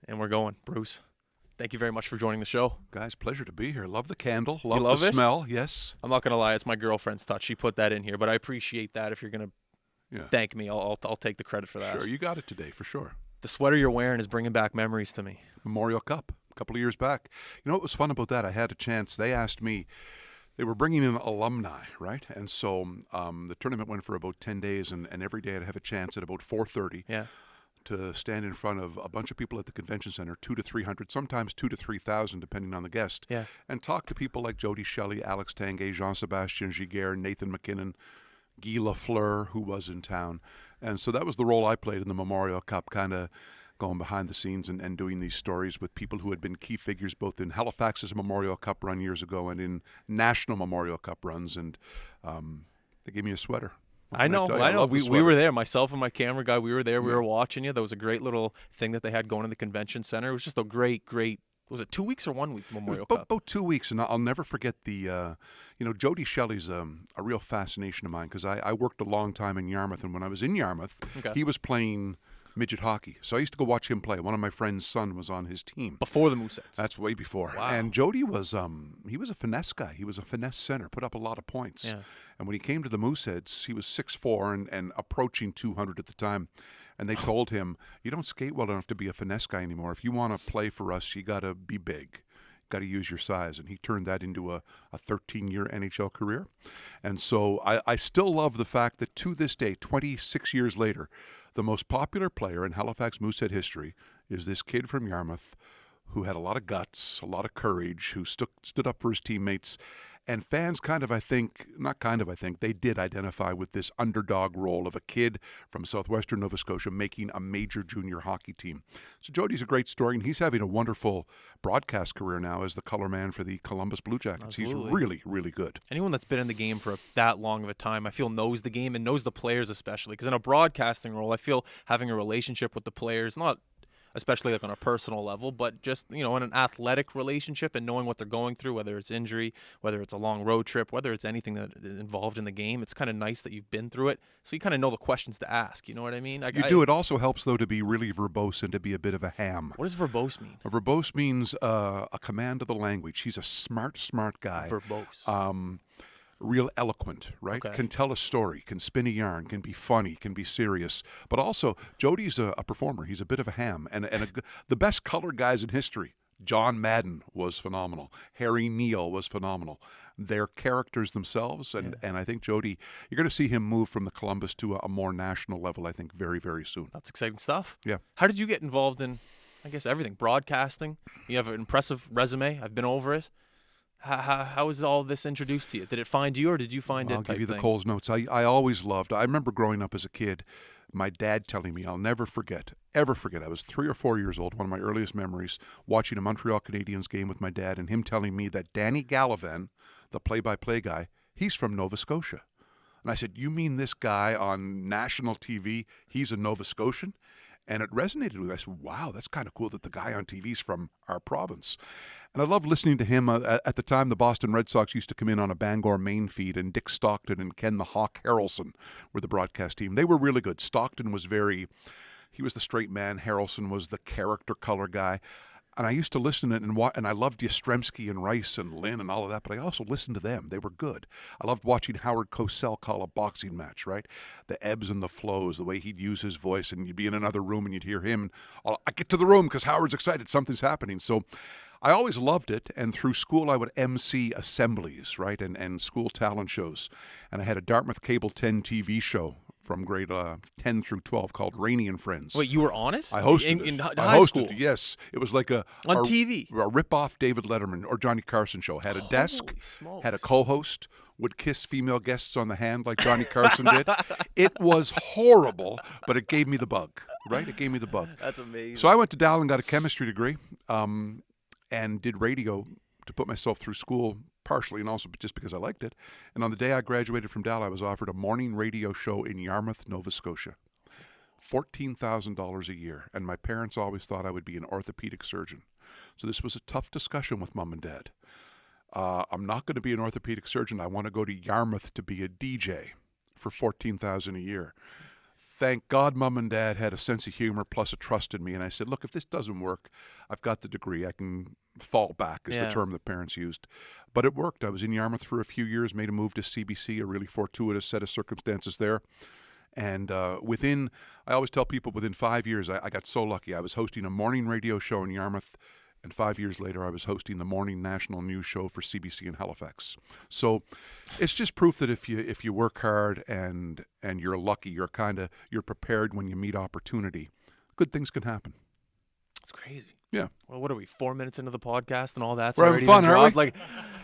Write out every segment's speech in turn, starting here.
And we're going. Bruce, thank you very much for joining the show. Guys, pleasure to be here. Love the candle. Love the it? smell. Yes. I'm not going to lie. It's my girlfriend's touch. She put that in here, but I appreciate that. If you're going to thank me, I'll take the credit for that. Sure, you got it today, for sure. The sweater you're wearing is bringing back memories to me. Memorial Cup, a couple of years back. You know what was fun about that? I had a chance. They asked me, they were bringing in alumni, right? And so the tournament went for about 10 days, and every day I'd have a chance at about 4:30 to stand in front of a bunch of people at the convention center, 200 to 300, sometimes 2,000 to 3,000, depending on the guest, and talk to people like Jody Shelley, Alex Tanguay, Jean-Sébastien Giguère, Nathan McKinnon, Guy Lafleur, who was in town. And so that was the role I played in the Memorial Cup, kind of going behind the scenes and doing these stories with people who had been key figures both in Halifax's Memorial Cup run years ago and in national Memorial Cup runs. And they gave me a sweater. I know. We were there. Myself and my camera guy, we were there. We were watching you. That was a great little thing that they had going in the convention center. It was just a great, was it 2 weeks or 1 week, the Memorial Cup? About 2 weeks, and I'll never forget the, Jody Shelley's a real fascination of mine because I worked a long time in Yarmouth, and when I was in Yarmouth, he was playing midget hockey. So I used to go watch him play. One of my friend's son was on his team. Before the Mooseheads. That's way before. Wow. And Jody was, he was a finesse guy. He was a finesse center, put up a lot of points. Yeah. And when he came to the Mooseheads, he was 6'4" and approaching 200 at the time. And they told him, you don't skate well enough to be a finesse guy anymore. If you want to play for us, you got to be big. Got to use your size. And he turned that into a 13-year NHL career. And so I still love the fact that to this day, 26 years later, the most popular player in Halifax Moosehead history is this kid from Yarmouth who had a lot of guts, a lot of courage, who stood up for his teammates. And fans they did identify with this underdog role of a kid from southwestern Nova Scotia making a major junior hockey team. So Jody's a great story, and he's having a wonderful broadcast career now as the color man for the Columbus Blue Jackets. Absolutely. He's really, really good. Anyone that's been in the game for that long of a time, I feel knows the game and knows the players especially. Because in a broadcasting role, I feel having a relationship with the players, not especially like on a personal level, but just, in an athletic relationship and knowing what they're going through, whether it's injury, whether it's a long road trip, whether it's anything that is involved in the game. It's kind of nice that you've been through it, so you kind of know the questions to ask. You know what I mean? It also helps, though, to be really verbose and to be a bit of a ham. What does verbose mean? Verbose means a command of the language. He's a smart guy. Verbose. Real eloquent, right? Okay. Can tell a story, can spin a yarn, can be funny, can be serious. But also, Jody's a performer. He's a bit of a ham. And the best color guys in history, John Madden was phenomenal. Harry Neal was phenomenal. They're characters themselves. And I think Jody, you're going to see him move from the Columbus to a more national level, I think, very, very soon. That's exciting stuff. Yeah. How did you get involved in, I guess, everything? Broadcasting? You have an impressive resume. I've been over it. How was all this introduced to you? Did it find you, or did you find it? I'll give you the Coles Notes. I always loved. I remember growing up as a kid, my dad telling me, I'll never ever forget. I was 3 or 4 years old. One of my earliest memories, watching a Montreal Canadiens game with my dad, and him telling me that Danny Gallivan, the play-by-play guy, he's from Nova Scotia. And I said, you mean this guy on national TV? He's a Nova Scotian? And it resonated with me. I said, wow, that's kind of cool that the guy on TV is from our province. And I loved listening to him. At the time, the Boston Red Sox used to come in on a Bangor main feed, and Dick Stockton and Ken the Hawk Harrelson were the broadcast team. They were really good. Stockton was he was the straight man. Harrelson was the character color guy. And I used to listen and I loved Yastrzemski and Rice and Lynn and all of that, but I also listened to them. They were good. I loved watching Howard Cosell call a boxing match, right? The ebbs and the flows, the way he'd use his voice, and you'd be in another room and you'd hear him. I get to the room because Howard's excited. Something's happening. So I always loved it, and through school I would MC assemblies, right, and school talent shows. And I had a Dartmouth Cable 10 TV show from grade 10 through 12 called Rainnie and Friends. Wait, you were on it? I hosted it. In I high hosted school? it, yes. It was like on TV? A rip-off David Letterman or Johnny Carson show. Had a desk, had a co-host, would kiss female guests on the hand like Johnny Carson did. It was horrible, but it gave me the bug, right? It gave me the bug. That's amazing. So I went to Dal and got a chemistry degree and did radio to put myself through school, partially and also just because I liked it. And on the day I graduated from Dal, I was offered a morning radio show in Yarmouth, Nova Scotia. $14,000 a year, and my parents always thought I would be an orthopedic surgeon. So this was a tough discussion with Mom and Dad. I'm not going to be an orthopedic surgeon. I want to go to Yarmouth to be a DJ for $14,000 a year. Thank God Mom and Dad had a sense of humor plus a trust in me. And I said, look, if this doesn't work, I've got the degree. I can fall back is the term that parents used. But it worked. I was in Yarmouth for a few years, made a move to CBC, a really fortuitous set of circumstances there. And I always tell people within 5 years, I got so lucky. I was hosting a morning radio show in Yarmouth, and 5 years later, I was hosting the morning national news show for CBC in Halifax. So it's just proof that if you work hard and you're lucky, you're prepared when you meet opportunity, good things can happen. It's crazy. Yeah. Well, what are we, 4 minutes into the podcast and all that's We're already having fun, dropped? aren't Like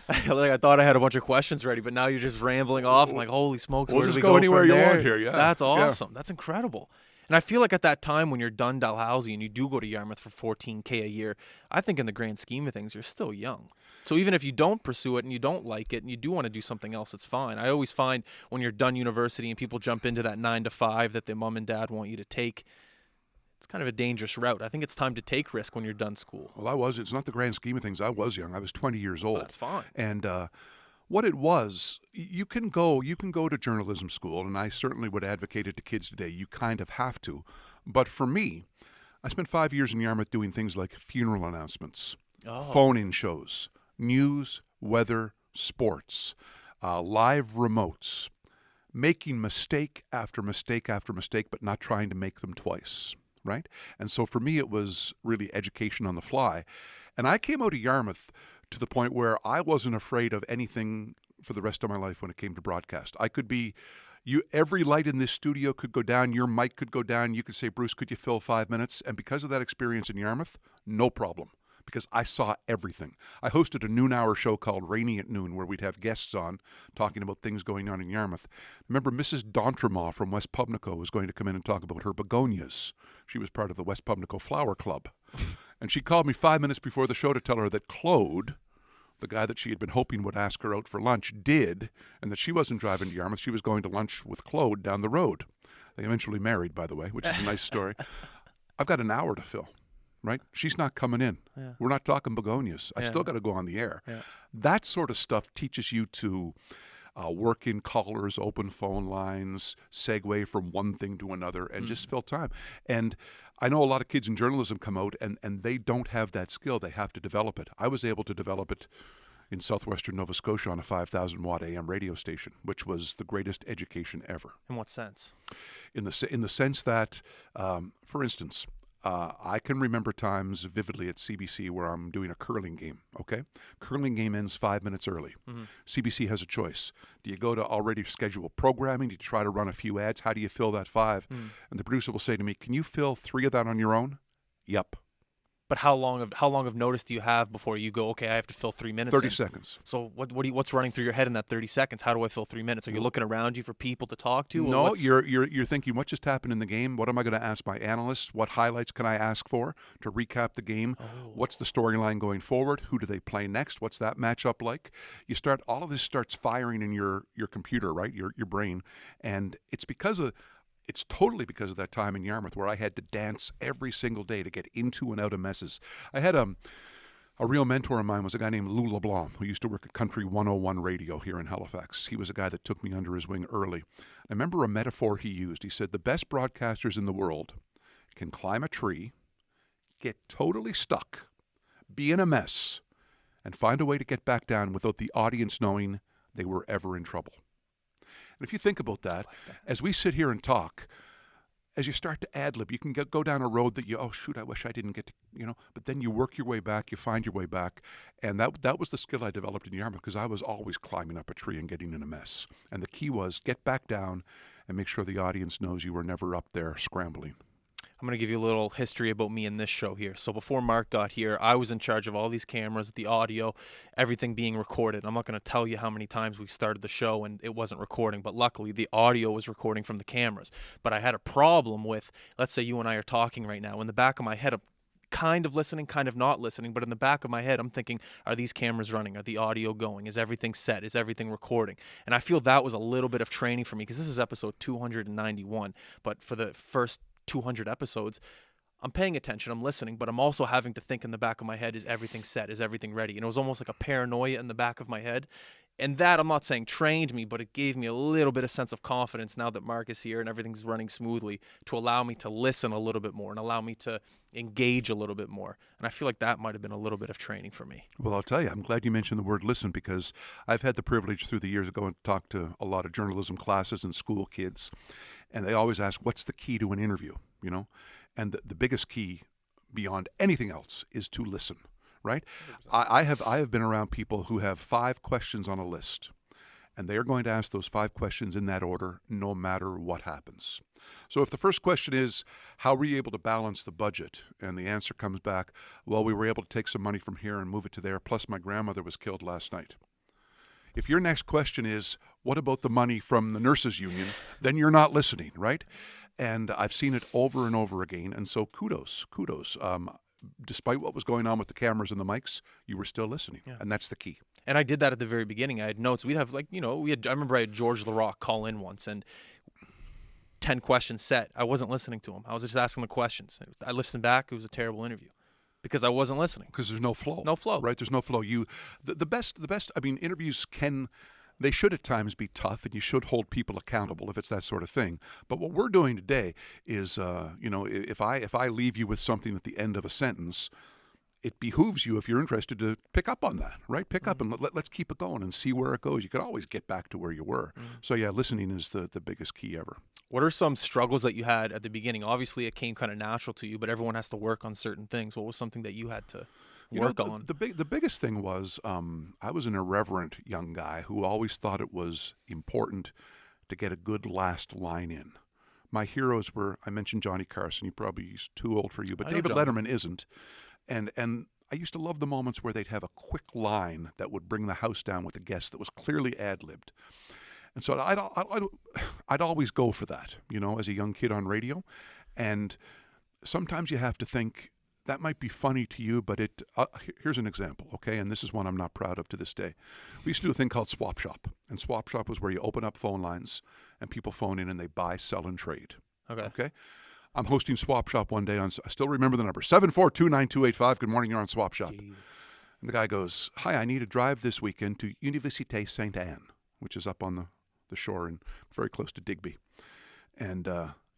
I thought I had a bunch of questions ready, but now you're just rambling off. I'm like, holy smokes, We'll where do just we go anywhere from you there? want here, yeah. That's awesome. Yeah. That's incredible. And I feel like at that time when you're done Dalhousie and you do go to Yarmouth for $14K a year, I think in the grand scheme of things, you're still young. So even if you don't pursue it and you don't like it and you do want to do something else, it's fine. I always find when you're done university and people jump into that 9 to 5 that their mom and dad want you to take, it's kind of a dangerous route. I think it's time to take risk when you're done school. Well, it's not the grand scheme of things. I was young. I was 20 years old. Well, that's fine. And what it was, you can go to journalism school, and I certainly would advocate it to kids today. You kind of have to. But for me, I spent 5 years in Yarmouth doing things like funeral announcements, phone-in shows, news, weather, sports, live remotes, making mistake after mistake after mistake, but not trying to make them twice. Right? And so for me, it was really education on the fly. And I came out of Yarmouth to the point where I wasn't afraid of anything for the rest of my life when it came to broadcast. I could be, every light in this studio could go down, your mic could go down, you could say, Bruce, could you fill 5 minutes? And because of that experience in Yarmouth, no problem. Because I saw everything. I hosted a noon-hour show called Rainnie at Noon where we'd have guests on talking about things going on in Yarmouth. Remember, Mrs. D'Entremont from West Pubnico was going to come in and talk about her begonias. She was part of the West Pubnico Flower Club. And she called me 5 minutes before the show to tell her that Claude, the guy that she had been hoping would ask her out for lunch, did, and that she wasn't driving to Yarmouth. She was going to lunch with Claude down the road. They eventually married, by the way, which is a nice story. I've got an hour to fill. Right? She's not coming in. Yeah. We're not talking begonias. I still got to go on the air. Yeah. That sort of stuff teaches you to work in callers, open phone lines, segue from one thing to another, and just fill time. And I know a lot of kids in journalism come out and they don't have that skill. They have to develop it. I was able to develop it in southwestern Nova Scotia on a 5,000-watt AM radio station, which was the greatest education ever. In what sense? In the sense that, for instance, I can remember times vividly at CBC where I'm doing a curling game, okay? Curling game ends 5 minutes early. Mm-hmm. CBC has a choice. Do you go to already scheduled programming? Do you try to run a few ads? How do you fill that 5? And the producer will say to me, can you fill 3 of that on your own? Yep. But how long of notice do you have before you go, okay, I have to fill 3 minutes 30 seconds. So what's running through your head in that 30 seconds? How do I fill 3 minutes? Are you looking around you for people to talk to? No, you're thinking, what just happened in the game? What am I going to ask my analysts? What highlights can I ask for to recap the game? What's the storyline going forward? Who do they play next? What's that matchup like? All of this starts firing in your computer, right? Your brain. And it's totally because of that time in Yarmouth where I had to dance every single day to get into and out of messes. I had a real mentor of mine was a guy named Lou LeBlanc, who used to work at Country 101 Radio here in Halifax. He was a guy that took me under his wing early. I remember a metaphor he used. He said, the best broadcasters in the world can climb a tree, get totally stuck, be in a mess, and find a way to get back down without the audience knowing they were ever in trouble. And if you think about that, as we sit here and talk, as you start to ad-lib, you can go down a road that I wish I didn't get to, but then you work your way back, you find your way back. And that was the skill I developed in Yarmouth because I was always climbing up a tree and getting in a mess. And the key was get back down and make sure the audience knows you were never up there scrambling. I'm going to give you a little history about me in this show here. So before Mark got here, I was in charge of all these cameras, the audio, everything being recorded. I'm not going to tell you how many times we started the show and it wasn't recording, but luckily the audio was recording from the cameras. But I had a problem with, let's say you and I are talking right now. In the back of my head, I'm kind of listening, kind of not listening, but in the back of my head, I'm thinking, are these cameras running? Are the audio going? Is everything set? Is everything recording? And I feel that was a little bit of training for me because this is episode 291, but for the first 200 episodes, I'm paying attention, I'm listening, but I'm also having to think in the back of my head, is everything set? Is everything ready? And it was almost like a paranoia in the back of my head. And that, I'm not saying trained me, but it gave me a little bit of sense of confidence now that Mark is here and everything's running smoothly, to allow me to listen a little bit more and allow me to engage a little bit more. And I feel like that might have been a little bit of training for me. Well, I'll tell you, I'm glad you mentioned the word listen, because I've had the privilege through the years of going to talk to a lot of journalism classes and school kids, and they always ask, what's the key to an interview, you know? And the biggest key beyond anything else is to listen. Right? I have been around people who have 5 questions on a list, and they are going to ask those 5 questions in that order no matter what happens. So if the first question is, how were you able to balance the budget? And the answer comes back, well, we were able to take some money from here and move it to there, plus my grandmother was killed last night. If your next question is, what about the money from the nurses union? Then you're not listening, right? And I've seen it over and over again, and so kudos. Despite what was going on with the cameras and the mics, you were still listening, and that's the key. And I did that at the very beginning. I had notes. We'd have I remember I had George Larocque call in once, and 10 questions set. I wasn't listening to him. I was just asking the questions. I listened back. It was a terrible interview because I wasn't listening. Because there's no flow. No flow. Right? There's no flow. The best, I mean, interviews they should at times be tough, and you should hold people accountable if it's that sort of thing. But what we're doing today is, if I leave you with something at the end of a sentence, it behooves you, if you're interested, to pick up on that, right? Pick up and let's keep it going and see where it goes. You can always get back to where you were. So yeah, listening is the biggest key ever. What are some struggles that you had at the beginning? Obviously, it came kind of natural to you, but everyone has to work on certain things. What was something that you had to work on? The biggest thing was I was an irreverent young guy who always thought it was important to get a good last line in. My heroes were, I mentioned Johnny Carson. He's too old for you, but David Letterman isn't. And I used to love the moments where they'd have a quick line that would bring the house down with a guest that was clearly ad-libbed. And so I'd always go for that, as a young kid on radio. And sometimes you have to think, that might be funny to you, but here's an example, okay? And this is one I'm not proud of to this day. We used to do a thing called Swap Shop. And Swap Shop was where you open up phone lines and people phone in and they buy, sell, and trade. Okay? I'm hosting Swap Shop one day I still remember the number, 742-9285. Good morning, you're on Swap Shop. Jeez. And the guy goes, hi, I need a drive this weekend to Université Sainte-Anne, which is up on the shore and very close to Digby. And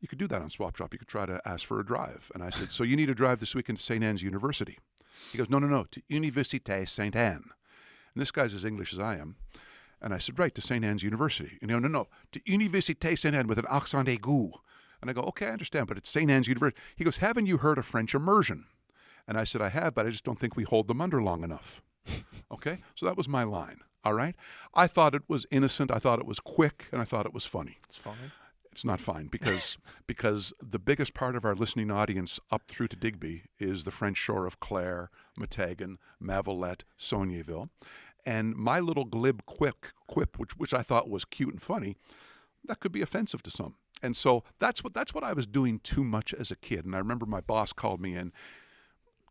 you could do that on Swap Shop. You could try to ask for a drive. And I said, so you need a drive this weekend to St. Anne's University? He goes, no, to Université Sainte-Anne. And this guy's as English as I am. And I said, right, to St. Anne's University. And he goes, no, to Université Sainte-Anne with an accent aigu. And I go, okay, I understand, but it's St. Anne's University. He goes, haven't you heard of French immersion? And I said, I have, but I just don't think we hold them under long enough. Okay? So that was my line, all right? I thought it was innocent, I thought it was quick, and I thought it was funny. It's fine. It's not fine because the biggest part of our listening audience up through to Digby is the French shore of Clare, Matagan, Mavolette, Saulnieville. And my little glib quip, which I thought was cute and funny, that could be offensive to some. And so that's what I was doing too much as a kid. And I remember my boss called me in,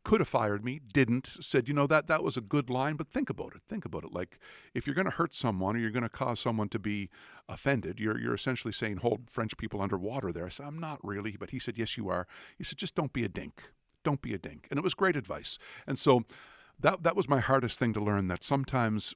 could have fired me, didn't, said, that was a good line, but think about it. Like, if you're going to hurt someone or you're going to cause someone to be offended, you're essentially saying hold French people underwater there. I said, I'm not really, but he said, yes, you are. He said, just don't be a dink. Don't be a dink. And it was great advice. And so that was my hardest thing to learn, that sometimes,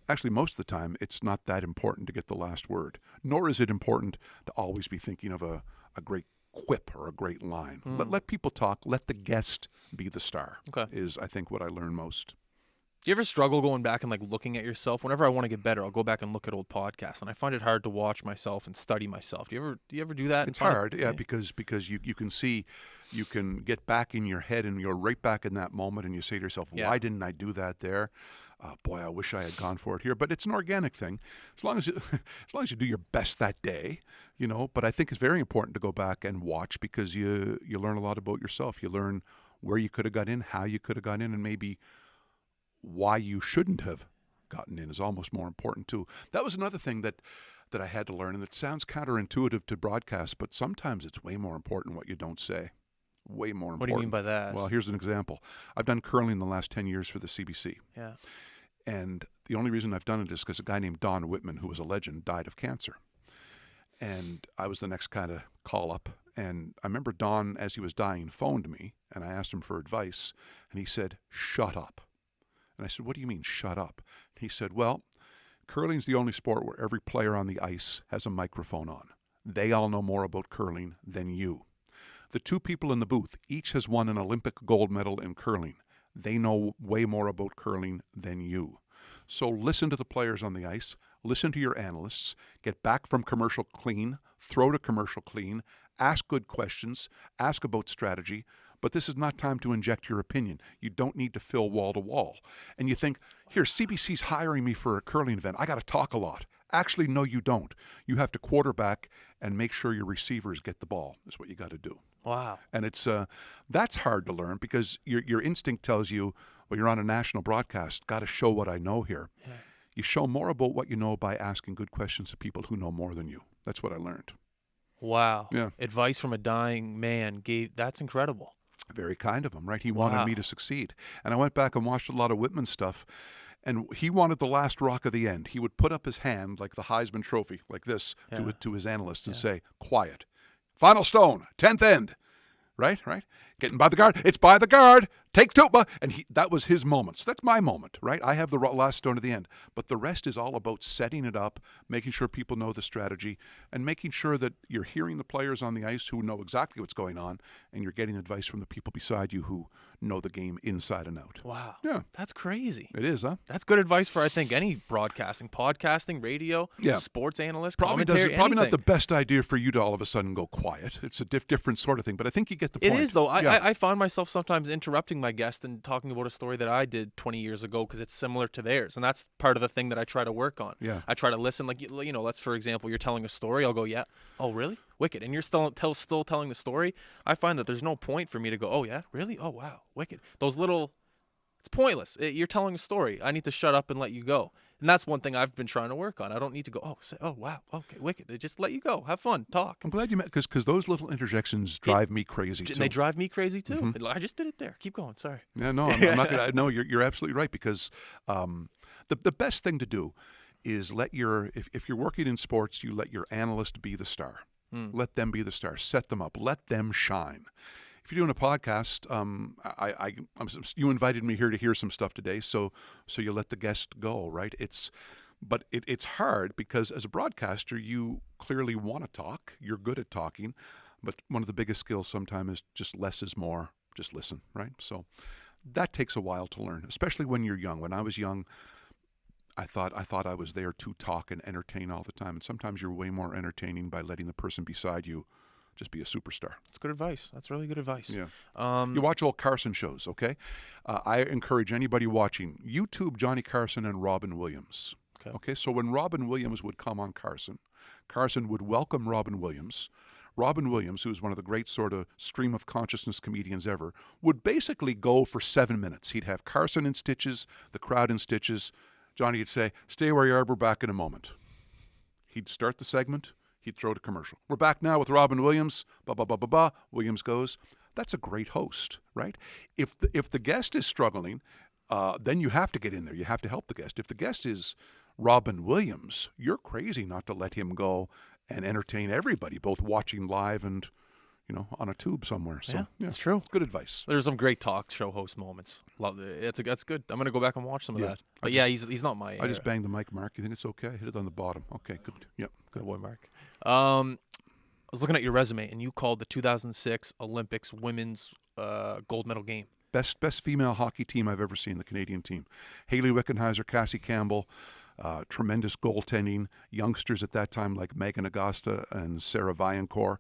actually most of the time, it's not that important to get the last word, nor is it important to always be thinking of a great quip or a great line. Let people talk. Let the guest be the star. Okay. Is, I think, what I learned most. Do you ever struggle going back and looking at yourself? Whenever I want to get better, I'll go back and look at old podcasts, and I find it hard to watch myself and study myself. Do you ever do that? It's hard, because you can see, you can get back in your head and you're right back in that moment, and you say to yourself, why didn't I do that there? Boy, I wish I had gone for it here. But it's an organic thing. As long as you do your best that day, But I think it's very important to go back and watch, because you learn a lot about yourself. You learn where you could have got in, how you could have got in, and maybe why you shouldn't have gotten in is almost more important too. That was another thing that I had to learn, and it sounds counterintuitive to broadcast, but sometimes it's way more important what you don't say. Way more important. What do you mean by that? Well, here's an example. I've done curling the last 10 years for the CBC. Yeah. And the only reason I've done it is because a guy named Don Whitman, who was a legend, died of cancer. And I was the next kind of call up. And I remember Don, as he was dying, phoned me, and I asked him for advice. And he said, shut up. And I said, what do you mean, shut up? And he said, well, Curling's the only sport where every player on the ice has a microphone on. They all know more about curling than you. The two people in the booth each has won an Olympic gold medal in curling. They know way more about curling than you. So listen to the players on the ice, listen to your analysts, get back from commercial clean, throw to commercial clean, ask good questions, ask about strategy, but this is not time to inject your opinion. You don't need to fill wall to wall. And you think, here, CBC's hiring me for a curling event. I got to talk a lot. Actually, no, you don't. You have to quarterback and make sure your receivers get the ball is what you got to do. Wow. And it's that's hard to learn because your instinct tells you, well, you're on a national broadcast, got to show what I know here. Yeah. You show more about what you know by asking good questions to people who know more than you. That's what I learned. Wow. Yeah. Advice from a dying man that's incredible. Very kind of him, right? He wanted me to succeed. And I went back and watched a lot of Whitman stuff, and he wanted the last rock of the end. He would put up his hand like the Heisman Trophy, like this, to his analyst and say, quiet. Final stone, 10th end. Right? Getting by the guard. It's by the guard. Take two. And that was his moment. So that's my moment, right? I have the last stone at the end. But the rest is all about setting it up, making sure people know the strategy, and making sure that you're hearing the players on the ice who know exactly what's going on, and you're getting advice from the people beside you who know the game inside and out. Wow. Yeah. That's crazy. It is, huh? That's good advice for, I think, any broadcasting, podcasting, radio, sports analyst, commentary, Probably not anything. the best idea for you to all of a sudden go quiet. It's a different sort of thing, but I think you get the point. It is, though. I find myself sometimes interrupting my guest and talking about a story that I did 20 years ago because it's similar to theirs, and that's part of the thing that I try to work on. Yeah. I try to listen, like, let's, for example, you're telling a story, I'll go, yeah, oh, really? Wicked. And you're still telling the story. I find that there's no point for me to go, oh, yeah, really? Oh, wow, wicked. Those little, it's pointless. You're telling a story. I need to shut up and let you go. And that's one thing I've been trying to work on. I don't need to go, oh, wow, okay, wicked. Just let you go. Have fun. Talk. I'm glad you met, because those little interjections drive me crazy, too. They drive me crazy, too. Mm-hmm. I just did it there. Keep going. Sorry. Yeah, no, I'm not going to. No, you're absolutely right, because the best thing to do is if you're working in sports, you let your analyst be the star. Let them be the star. Set them up. Let them shine. If you're doing a podcast, you invited me here to hear some stuff today, so you let the guest go, right? It's hard because as a broadcaster, you clearly want to talk. You're good at talking, but one of the biggest skills sometimes is just less is more. Just listen, right? So that takes a while to learn, especially when you're young. When I was young, I thought I was there to talk and entertain all the time, and sometimes you're way more entertaining by letting the person beside you just be a superstar. That's good advice. That's really good advice. Yeah. You watch old Carson shows, okay? I encourage anybody watching, YouTube Johnny Carson and Robin Williams. Okay, so when Robin Williams would come on Carson would welcome Robin Williams. Robin Williams, who's one of the great sort of stream of consciousness comedians ever, would basically go for 7 minutes. He'd have Carson in stitches, the crowd in stitches. Johnny would say, stay where you are, we're back in a moment. He'd start the segment. He'd throw to commercial. We're back now with Robin Williams. Williams goes. That's a great host, right? If the guest is struggling, then you have to get in there. You have to help the guest. If the guest is Robin Williams, you're crazy not to let him go and entertain everybody, both watching live and on a tube somewhere. So yeah, it's true. Good advice. There's some great talk show host moments. That's good. I'm gonna go back and watch some of that. But he's not my. I just banged the mic, Mark. You think it's okay? Hit it on the bottom. Okay, good. Yep, good boy, Mark. I was looking at your resume, and you called the 2006 Olympics women's gold medal game. Best female hockey team I've ever seen. The Canadian team. Hayley Wickenheiser, Cassie Campbell. Tremendous goaltending. Youngsters at that time like Megan Augusta and Sarah Viancourt.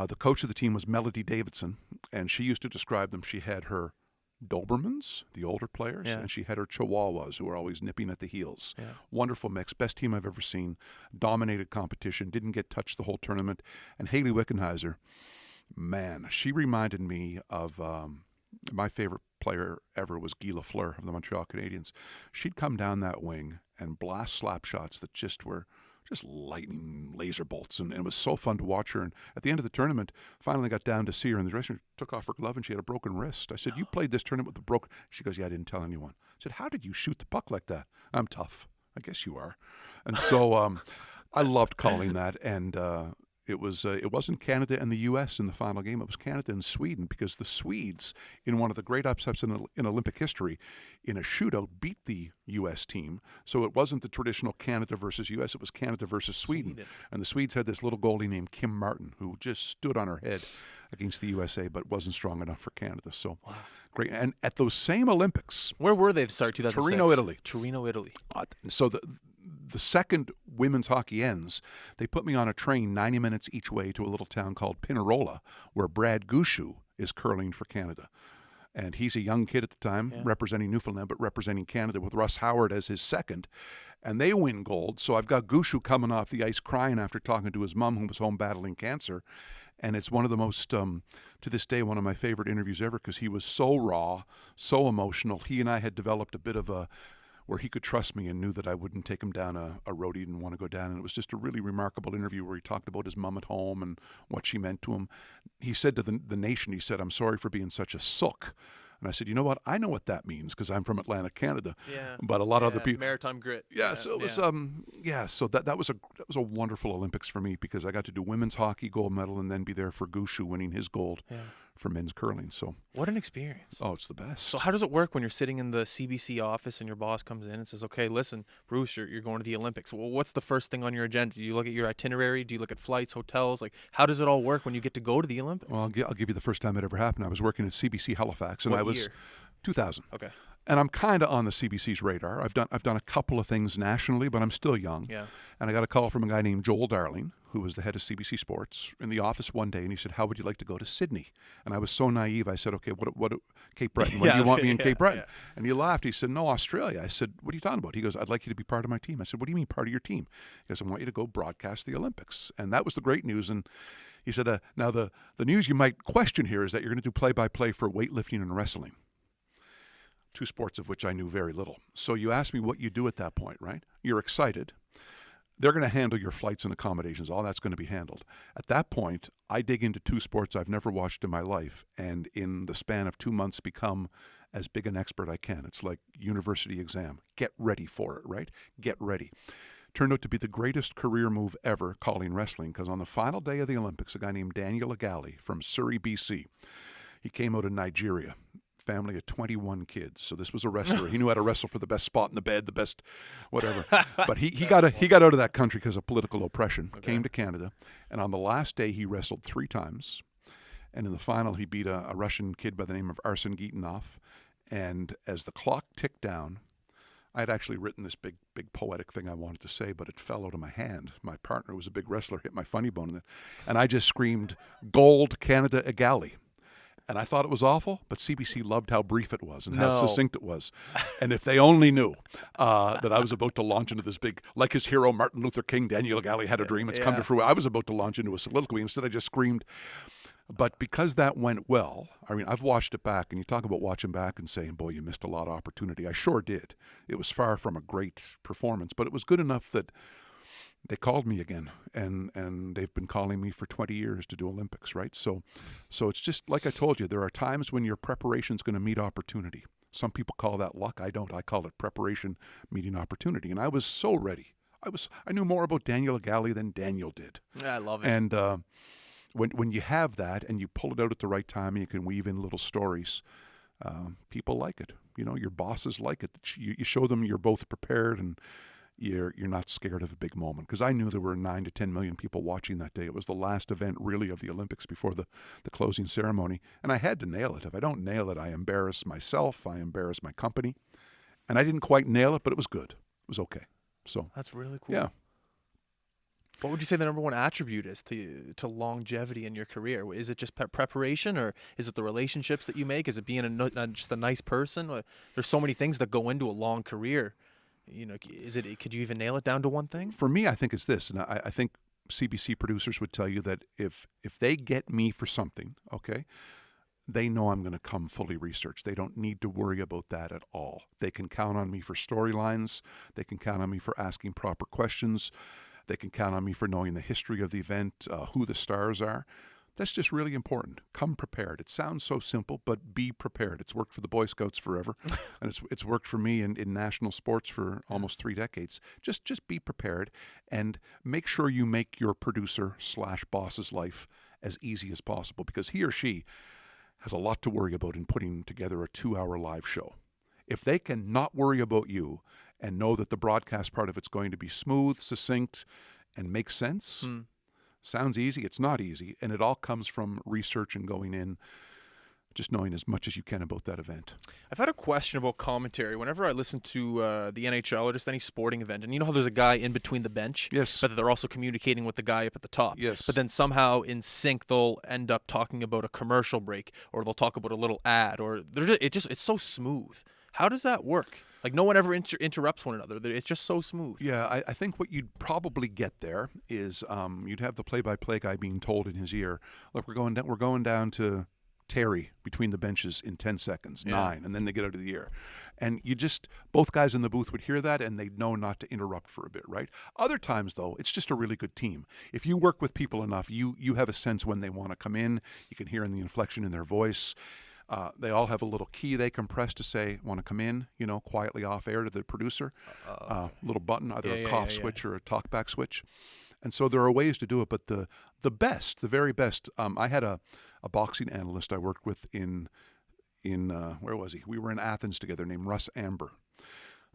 The coach of the team was Melody Davidson, and she used to describe them. She had her Dobermans, the older players, and she had her Chihuahuas, who were always nipping at the heels. Yeah. Wonderful mix. Best team I've ever seen. Dominated competition. Didn't get touched the whole tournament. And Hayley Wickenheiser, man, she reminded me of my favorite player ever was Guy Lafleur of the Montreal Canadiens. She'd come down that wing and blast slap shots that just were just lightning laser bolts, and it was so fun to watch her. And at the end of the tournament, finally got down to see her in the dressing room, took off her glove, and she had a broken wrist. I said, you played this tournament with a broken... She goes, yeah, I didn't tell anyone. I said, how did you shoot the puck like that? I'm tough. I guess you are. And so I loved calling that, and It wasn't Canada and the U.S. in the final game. It was Canada and Sweden, because the Swedes, in one of the great upsets in Olympic history, in a shootout, beat the U.S. team. So it wasn't the traditional Canada versus U.S. It was Canada versus Sweden. And the Swedes had this little goalie named Kim Martin, who just stood on her head against the USA, but wasn't strong enough for Canada. So great. And at those same Olympics, where were they to start 2006? Torino, Italy. Torino, Italy. So the second women's hockey ends, they put me on a train 90 minutes each way to a little town called Pinerolo, where Brad Gushue is curling for Canada. And he's a young kid at the time, representing Newfoundland, but representing Canada, with Russ Howard as his second. And they win gold. So I've got Gushue coming off the ice crying after talking to his mom, who was home battling cancer. And it's one of the most, to this day, one of my favorite interviews ever, because he was so raw, so emotional. He and I had developed a bit of where he could trust me and knew that I wouldn't take him down a road he didn't want to go down. And it was just a really remarkable interview where he talked about his mom at home and what she meant to him. He said to the nation, he said, "I'm sorry for being such a sook." And I said, "You know what? I know what that means, because I'm from Atlantic, Canada." Yeah. But a lot of other people, maritime grit. Yeah. So it was, So that was a wonderful Olympics for me, because I got to do women's hockey gold medal and then be there for Gushue winning his gold for men's curling. So what an experience. Oh, it's the best. So how does it work when you're sitting in the CBC office and your boss comes in and says, "Okay, listen, Bruce, you're going to the Olympics." Well, what's the first thing on your agenda? Do you look at your itinerary? Do you look at flights, hotels? Like, how does it all work when you get to go to the Olympics? Well, I'll give you the first time it ever happened. I was working at CBC Halifax, and What I was year? 2000. Okay. And I'm kind of on the CBC's radar. I've done a couple of things nationally, but I'm still young. Yeah. And I got a call from a guy named Joel Darling, who was the head of CBC Sports, in the office one day, and he said, "How would you like to go to Sydney?" And I was so naive. I said, "Okay, what Cape Breton? When do you want me in Cape Breton?" Yeah. And he laughed. He said, "No, Australia." I said, "What are you talking about?" He goes, "I'd like you to be part of my team." I said, "What do you mean part of your team?" He goes, "I want you to go broadcast the Olympics." And that was the great news. And he said, "Now the news you might question here is that you're going to do play-by-play for weightlifting and wrestling, two sports of which I knew very little. So you ask me what you do at that point, right? You're excited. They're going to handle your flights and accommodations. All that's going to be handled. At that point, I dig into two sports I've never watched in my life, and in the span of 2 months become as big an expert I can. It's like university exam. Get ready for it, right? Get ready. Turned out to be the greatest career move ever, calling wrestling, because on the final day of the Olympics, a guy named Daniel Agali from Surrey, BC, he came out of Nigeria. Family of 21 kids. So this was a wrestler. He knew how to wrestle for the best spot in the bed, the best whatever. But he got out of that country because of political oppression, came to Canada, and on the last day he wrestled 3 times. And in the final he beat a Russian kid by the name of Arsen Gitanov. And as the clock ticked down, I had actually written this big poetic thing I wanted to say, but it fell out of my hand. My partner, who was a big wrestler, hit my funny bone in it, and I just screamed, "Gold, Canada, Agali." And I thought it was awful, but CBC loved how brief it was and how succinct it was. And if they only knew that I was about to launch into this big, like his hero Martin Luther King, Daniel Agali had a dream, it's come to fruition. I was about to launch into a soliloquy. Instead, I just screamed. But because that went well, I mean, I've watched it back, and you talk about watching back and saying, "Boy, you missed a lot of opportunity." I sure did. It was far from a great performance, but it was good enough that they called me again, and they've been calling me for 20 years to do Olympics, right? So it's just like I told you, there are times when your preparation's going to meet opportunity. Some people call that luck. I don't. I call it preparation meeting opportunity. And I was so ready. I knew more about Daniel Agali than Daniel did. Yeah, I love it. And when you have that and you pull it out at the right time and you can weave in little stories, people like it. You know, your bosses like it. You show them you're both prepared and you're not scared of a big moment. Because I knew there were 9 to 10 million people watching that day. It was the last event, really, of the Olympics before the closing ceremony. And I had to nail it. If I don't nail it, I embarrass myself. I embarrass my company. And I didn't quite nail it, but it was good. It was okay. So that's really cool. Yeah. What would you say the number one attribute is to longevity in your career? Is it just preparation, or is it the relationships that you make? Is it being just a nice person? There's so many things that go into a long career. You know, could you even nail it down to one thing? For me, I think it's this, and I think CBC producers would tell you that if they get me for something, okay, they know I'm going to come fully researched. They don't need to worry about that at all. They can count on me for storylines. They can count on me for asking proper questions. They can count on me for knowing the history of the event, who the stars are. That's just really important. Come prepared. It sounds so simple, but be prepared. It's worked for the Boy Scouts forever, and it's worked for me in national sports for almost 3 decades. Just be prepared, and make sure you make your producer/boss's life as easy as possible, because he or she has a lot to worry about in putting together a 2-hour live show. If they can not worry about you and know that the broadcast part of it's going to be smooth, succinct, and make sense, sounds easy. It's not easy, and it all comes from research and going in, just knowing as much as you can about that event. I've had a question about commentary whenever I listen to the NHL or just any sporting event. And you know how there's a guy in between the bench? Yes. But they're also communicating with the guy up at the top. Yes. But then somehow in sync, they'll end up talking about a commercial break, or they'll talk about a little ad, or it's so smooth. How does that work? Like, no one ever interrupts one another. It's just so smooth. Yeah, I think what you'd probably get there is you'd have the play-by-play guy being told in his ear, look, we're going down to Terry between the benches in 10 seconds, 9, and then they get out of the air. And both guys in the booth would hear that, and they'd know not to interrupt for a bit, right? Other times, though, it's just a really good team. If you work with people enough, you have a sense when they want to come in. You can hear in the inflection in their voice. They all have a little key they can press to say, want to come in, quietly off air to the producer. Little button, either a cough switch or a talkback switch. And so there are ways to do it, but the very best, I had a boxing analyst I worked with in where was he? We were in Athens together, named Russ Amber.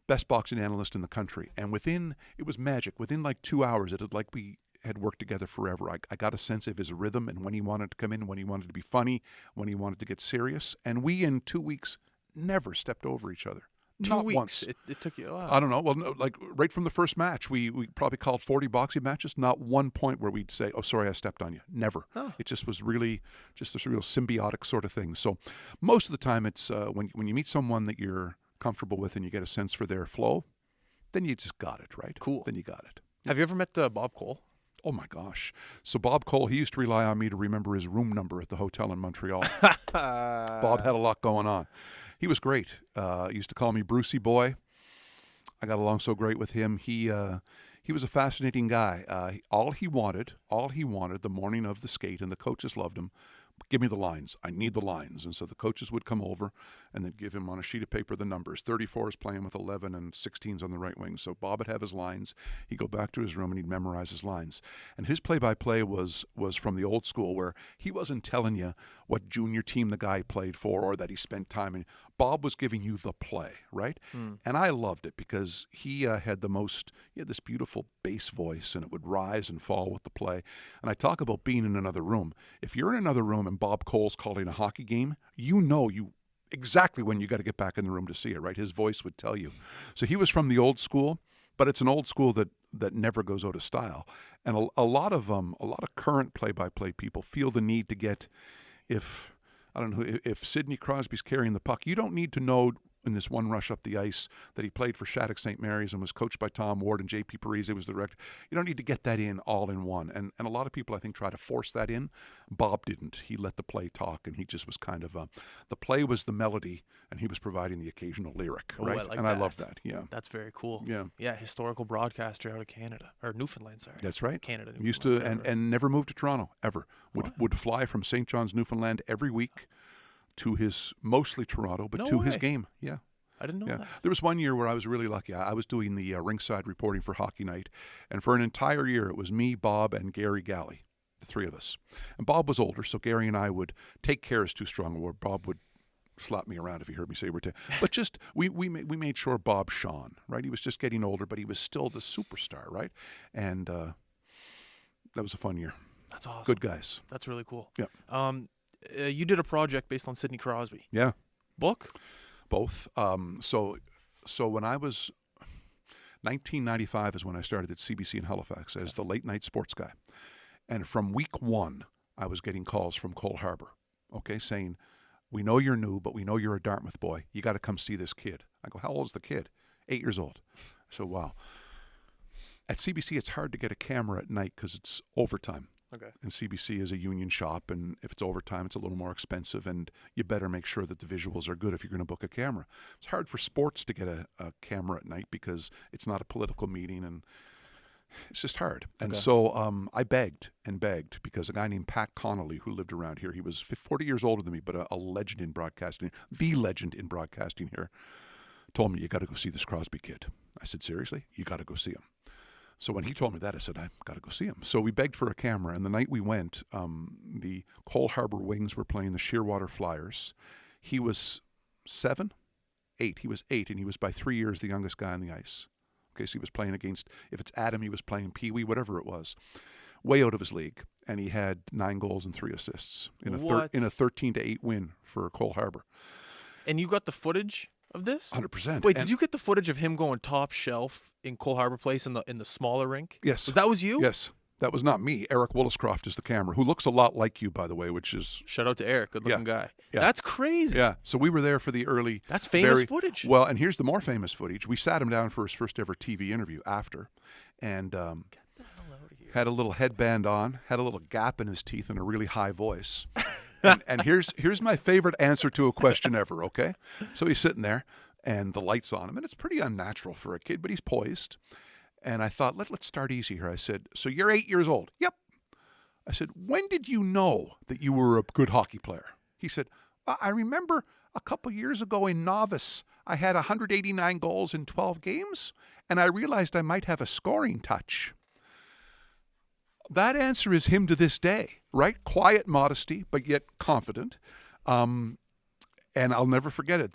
Best boxing analyst in the country. And it was magic. Within like 2 hours, it had like we had worked together forever. I got a sense of his rhythm and when he wanted to come in, when he wanted to be funny, when he wanted to get serious. And we, in 2 weeks, never stepped over each other. 2 Not weeks. once. It took you a while. I don't know. Well, no, like right from the first match, we probably called 40 boxing matches. Not one point where we'd say, "Oh, sorry, I stepped on you." Never. Oh. It just was really just this real symbiotic sort of thing. So most of the time, it's when you meet someone that you're comfortable with and you get a sense for their flow, then you just got it, right? Cool. Then you got it. Have you ever met Bob Cole? Oh my gosh. So Bob Cole, he used to rely on me to remember his room number at the hotel in Montreal. Bob had a lot going on. He was great. He used to call me Brucey Boy. I got along so great with him. He was a fascinating guy. All he wanted the morning of the skate, and the coaches loved him, give me the lines. I need the lines. And so the coaches would come over and they'd give him on a sheet of paper the numbers. 34 is playing with 11 and 16's on the right wing. So Bob would have his lines. He'd go back to his room and he'd memorize his lines. And his play-by-play was from the old school, where he wasn't telling you what junior team the guy played for or that he spent time in. Bob was giving you the play, right? And I loved it because he had this beautiful bass voice, and it would rise and fall with the play. And I talk about being in another room. If you're in another room and Bob Cole's calling a hockey game, you exactly when you got to get back in the room to see it, right? His voice would tell you. So he was from the old school, but it's an old school that never goes out of style. And a lot of current play-by-play people feel the need to get, if Sidney Crosby's carrying the puck, you don't need to know in this one rush up the ice that he played for Shattuck St. Mary's and was coached by Tom Ward, and J.P. Parise was the director. You don't need to get that in all in one. And a lot of people, I think, try to force that in. Bob didn't. He let the play talk, and he just was kind of the play was the melody, and he was providing the occasional lyric, right? I love that. Yeah. That's very cool. Yeah. Yeah, historical broadcaster out of Canada, or Newfoundland, sorry. That's right. Canada. Used to, and never moved to Toronto, ever. Would fly from St. John's, Newfoundland every week to his, mostly Toronto, but his game. Yeah. I didn't know that. There was one year where I was really lucky. I was doing the ringside reporting for Hockey Night, and for an entire year it was me, Bob, and Gary Galley, the three of us. And Bob was older, so Gary and I would take care is too strong a word. Bob would slap me around if he heard me say we're but just we made sure Bob shone, right? He was just getting older, but he was still the superstar, right? And that was a fun year. That's awesome. Good guys. That's really cool. Yeah. You did a project based on Sidney Crosby. Yeah. Book? Both. So when I was 1995 is when I started at CBC in Halifax as the late night sports guy, and from week one I was getting calls from Cole Harbour, saying, "We know you're new, but we know you're a Dartmouth boy. You got to come see this kid." I go, "How old is the kid?" 8 years old. So wow. At CBC it's hard to get a camera at night because it's overtime. Okay. And CBC is a union shop, and if it's overtime, it's a little more expensive, and you better make sure that the visuals are good if you're going to book a camera. It's hard for sports to get a camera at night because it's not a political meeting, and It's just hard. And Okay. so I begged and begged because a guy named Pat Connolly, who lived around here, he was 40 years older than me, but a legend in broadcasting, the legend in broadcasting here, told me, you got to go see this Crosby kid. I said, seriously? You got to go see him. So when he told me that, I said, I've got to go see him. So we begged for a camera, and the night we went, the Cole Harbour Wings were playing the Shearwater Flyers. He was 8. He was 8, and he was by 3 years the youngest guy on the ice. Okay, so he was playing against, if it's Adam, he was playing Pee Wee, whatever it was. Way out of his league, and he had 9 goals and 3 assists in a 13-8 win for Cole Harbour. And you got the footage of this? 100%. Wait, did you get the footage of him going top shelf in Cole Harbour Place in the smaller rink? Yes. That was you? Yes. That was not me. Eric Williscroft is the camera, who looks a lot like you, by the way, which is... Shout out to Eric. Good-looking guy. Yeah. That's crazy. Yeah. So we were there for the early... That's famous footage. Well, and here's the more famous footage. We sat him down for his first ever TV interview after, and Get the hell out of here. had a little headband on, had a little gap in his teeth, and a really high voice. and here's my favorite answer to a question ever, okay? So he's sitting there, and the light's on him, and it's pretty unnatural for a kid, but he's poised. And I thought, let's start easy here. I said, so you're 8 years old? Yep. I said, when did you know that you were a good hockey player? He said, I remember a couple years ago in novice, I had 189 goals in 12 games, and I realized I might have a scoring touch. That answer is him to this day, right? Quiet modesty, but yet confident. And I'll never forget it.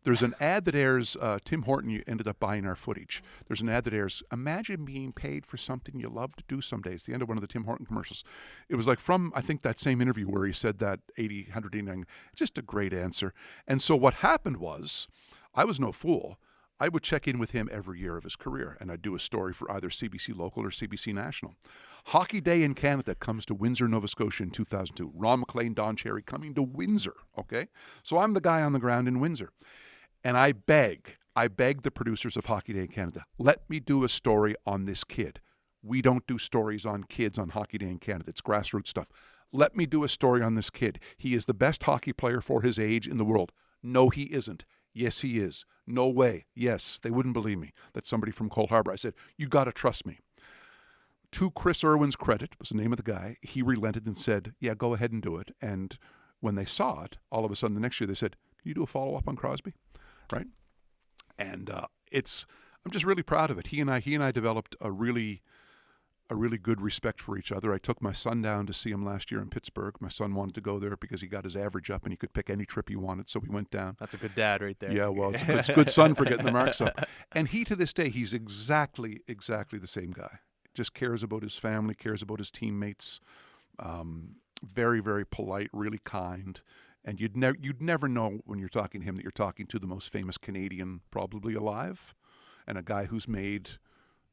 There's an ad that airs. Tim Horton ended up buying our footage. There's an ad that airs. Imagine being paid for something you love to do someday. It's the end of one of the Tim Horton commercials. It was like from, I think, that same interview where he said that 189. Just a great answer. And so what happened was, I was no fool. I would check in with him every year of his career, and I'd do a story for either CBC Local or CBC National. Hockey Day in Canada comes to Windsor, Nova Scotia in 2002. Ron McLean, Don Cherry coming to Windsor, okay? So I'm the guy on the ground in Windsor. And I beg the producers of Hockey Day in Canada, let me do a story on this kid. We don't do stories on kids on Hockey Day in Canada. It's grassroots stuff. Let me do a story on this kid. He is the best hockey player for his age in the world. No, he isn't. Yes, he is. No way. Yes, they wouldn't believe me. That's somebody from Cole Harbour. I said, you got to trust me. To Chris Irwin's credit, was the name of the guy, he relented and said, yeah, go ahead and do it. And when they saw it, all of a sudden the next year they said, can you do a follow-up on Crosby? Right? And I'm just really proud of it. He and I developed a really good respect for each other. I took my son down to see him last year in Pittsburgh. My son wanted to go there because he got his average up and he could pick any trip he wanted, so we went down. That's a good dad right there. Yeah, well, it's a good son for getting the marks up. And he, to this day, he's exactly the same guy. Just cares about his family, cares about his teammates. Very, very polite, really kind. And you'd never know when you're talking to him that you're talking to the most famous Canadian probably alive, and a guy who's made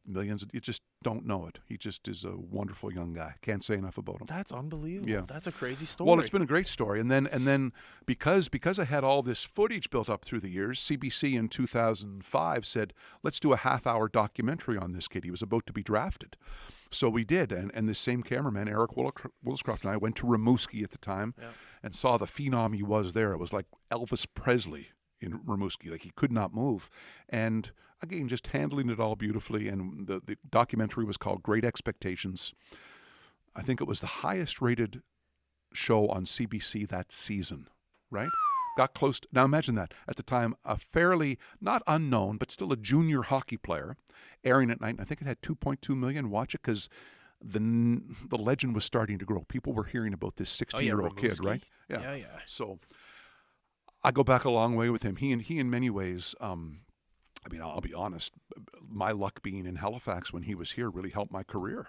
millions. You just don't know it. He just is a wonderful young guy. Can't say enough about him. That's unbelievable. Yeah. That's a crazy story. Well, it's been a great story. And then because I had all this footage built up through the years, CBC in 2005 said, let's do a half-hour documentary on this kid. He was about to be drafted. So we did. And this same cameraman, Eric Williscroft, and I went to Rimouski at the time and saw the phenom he was there. It was like Elvis Presley in Rimouski. Like, he could not move. And again, just handling it all beautifully. And the documentary was called Great Expectations. I think it was the highest rated show on CBC that season, right? Got close to, now imagine that. At the time, a fairly, not unknown, but still a junior hockey player, airing at night. And I think it had 2.2 million watch it because the legend was starting to grow. People were hearing about this 16-year-old kid, right? Yeah. So I go back a long way with him. He in many ways, I mean, I'll be honest, my luck being in Halifax when he was here really helped my career.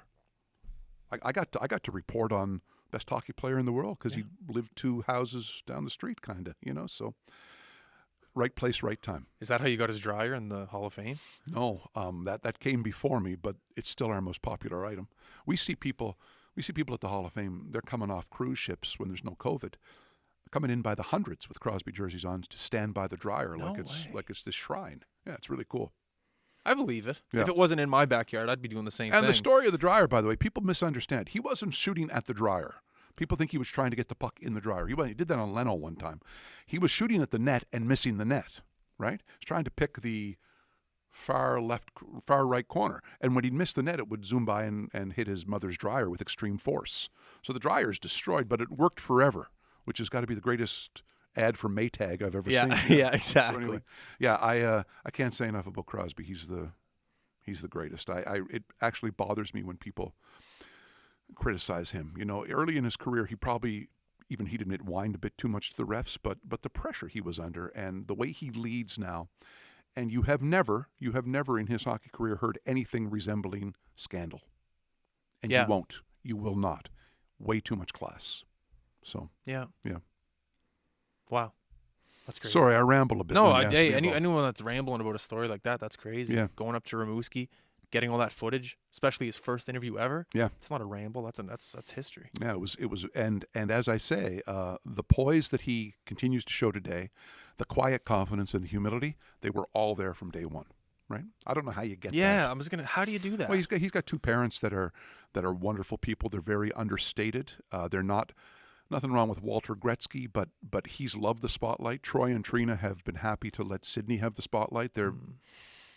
I got to report on best hockey player in the world because he lived 2 houses down the street, kind of, so right place, right time. Is that how you got his dryer in the Hall of Fame? No, that came before me, but it's still our most popular item. We see people at the Hall of Fame. They're coming off cruise ships when there's no COVID, coming in by the hundreds with Crosby jerseys on to stand by the dryer like it's this shrine. Yeah, it's really cool. I believe it. Yeah. If it wasn't in my backyard, I'd be doing the same And thing. the story of the dryer, by the way, people misunderstand. He wasn't shooting at the dryer. People think he was trying to get the puck in the dryer. He did that on Leno one time. He was shooting at the net and missing the net, right? He's trying to pick the far right corner. And when he'd miss the net, it would zoom by and hit his mother's dryer with extreme force. So the dryer's destroyed, but it worked forever, which has got to be the greatest ad for Maytag I've ever seen. Yeah, exactly. So anyway, yeah, I can't say enough about Crosby. He's the greatest. It actually bothers me when people criticize him. You know, early in his career, he probably, even he'd admit, whined a bit too much to the refs, but the pressure he was under and the way he leads now, and you have never in his hockey career heard anything resembling scandal. And Yeah. You will not. Way too much class. So, Yeah. yeah. Wow. That's crazy. Sorry, I ramble a bit. No, when you ask me about- anyone that's rambling about a story like that, that's crazy. Yeah. Going up to Rimouski, getting all that footage, especially his first interview ever. Yeah. It's not a ramble. That's history. Yeah, it was, and as I say, the poise that he continues to show today, the quiet confidence and the humility, they were all there from day one, right? I don't know how you get that. Yeah, how do you do that? Well, he's got two parents that are wonderful people. They're very understated. They're not. Nothing wrong with Walter Gretzky, but he's loved the spotlight. Troy and Trina have been happy to let Sidney have the spotlight. They're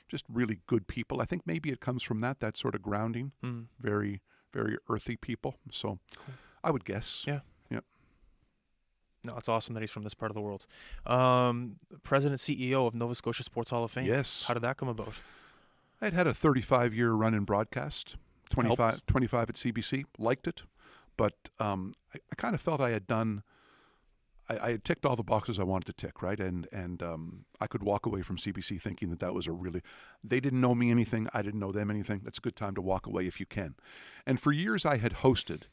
just really good people. I think maybe it comes from that sort of grounding. Very, very earthy people. So I would guess. Yeah. Yeah. No, it's awesome that he's from this part of the world. President, CEO of Nova Scotia Sports Hall of Fame. Yes. How did that come about? I'd had a 35-year run in broadcast, 25 Helps. at CBC. Liked it. But I kind of felt I had done, I had ticked all the boxes I wanted to tick, right? And I could walk away from CBC thinking that was they didn't know me anything, I didn't know them anything. That's a good time to walk away if you can. And for years I had hosted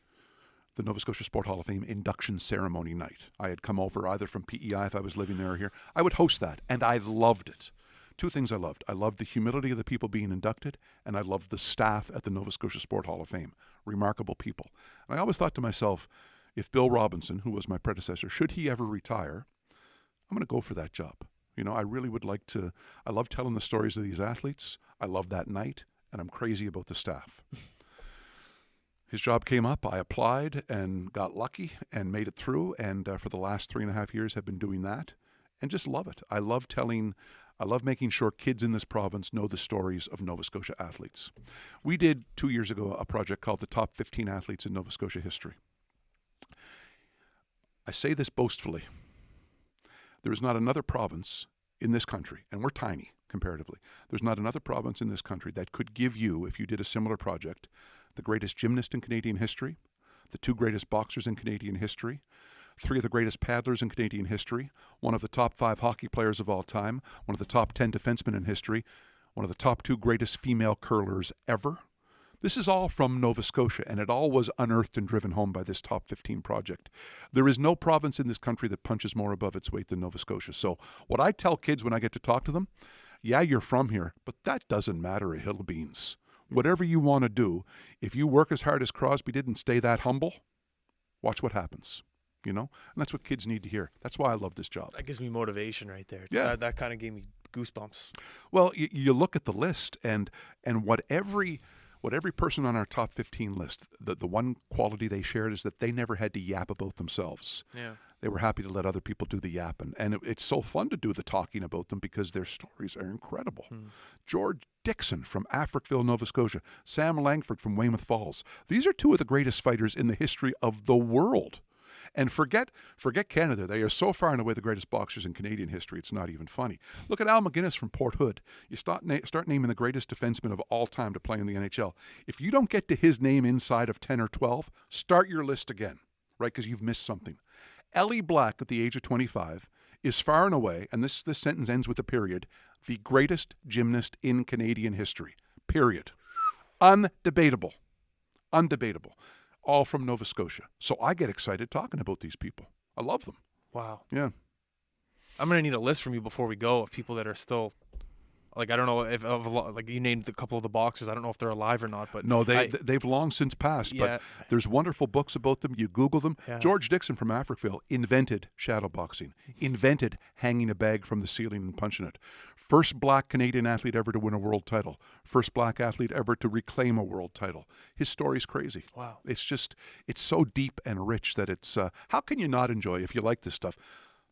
the Nova Scotia Sport Hall of Fame induction ceremony night. I had come over either from PEI if I was living there or here. I would host that, and I loved it. Two things I loved. I loved the humility of the people being inducted, and I loved the staff at the Nova Scotia Sport Hall of Fame. Remarkable people. And I always thought to myself, if Bill Robinson, who was my predecessor, should he ever retire, I'm going to go for that job. You know, I really would like to. I love telling the stories of these athletes. I love that night, and I'm crazy about the staff. His job came up. I applied and got lucky and made it through, and for the last 3.5 years have been doing that, and just love it. I love making sure kids in this province know the stories of Nova Scotia athletes. We did 2 years ago a project called the Top 15 Athletes in Nova Scotia History. I say this boastfully. There is not another province in this country, and we're tiny comparatively, there's not another province in this country that could give you, if you did a similar project, the greatest gymnast in Canadian history, the 2 greatest boxers in Canadian history, 3 of the greatest paddlers in Canadian history, one of the top 5 hockey players of all time, one of the top 10 defensemen in history, one of the top 2 greatest female curlers ever. This is all from Nova Scotia, and it all was unearthed and driven home by this Top 15 project. There is no province in this country that punches more above its weight than Nova Scotia. So what I tell kids when I get to talk to them, yeah, you're from here, but that doesn't matter a hill of beans. Whatever you want to do, if you work as hard as Crosby did and stay that humble, watch what happens. You know, and that's what kids need to hear. That's why I love this job. That gives me motivation right there. Yeah. That kind of gave me goosebumps. Well, you look at the list, and what every person on our top 15 list, the one quality they shared is that they never had to yap about themselves. Yeah. They were happy to let other people do the yapping. And it's so fun to do the talking about them because their stories are incredible. George Dixon from Africville, Nova Scotia. Sam Langford from Weymouth Falls. These are 2 of the greatest fighters in the history of the world. And forget Canada. They are so far and away the greatest boxers in Canadian history, it's not even funny. Look at Al McGuinness from Port Hood. You start naming the greatest defensemen of all time to play in the NHL. If you don't get to his name inside of 10 or 12, start your list again, right? Because you've missed something. Ellie Black, at the age of 25, is far and away, and this sentence ends with a period, the greatest gymnast in Canadian history. Period. Undebatable. Undebatable. All from Nova Scotia. So I get excited talking about these people. I love them. Wow. Yeah. I'm going to need a list from you before we go of people that are still, like, I don't know if like you named a couple of the boxers. I don't know if they're alive or not, but no, they've long since passed. Yeah. But there's wonderful books about them. You Google them. Yeah. George Dixon from Africville invented shadowboxing. Invented hanging a bag from the ceiling and punching it. First black Canadian athlete ever to win a world title. First black athlete ever to reclaim a world title. His story's crazy. Wow. It's so deep and rich that it's. How can you not enjoy if you like this stuff?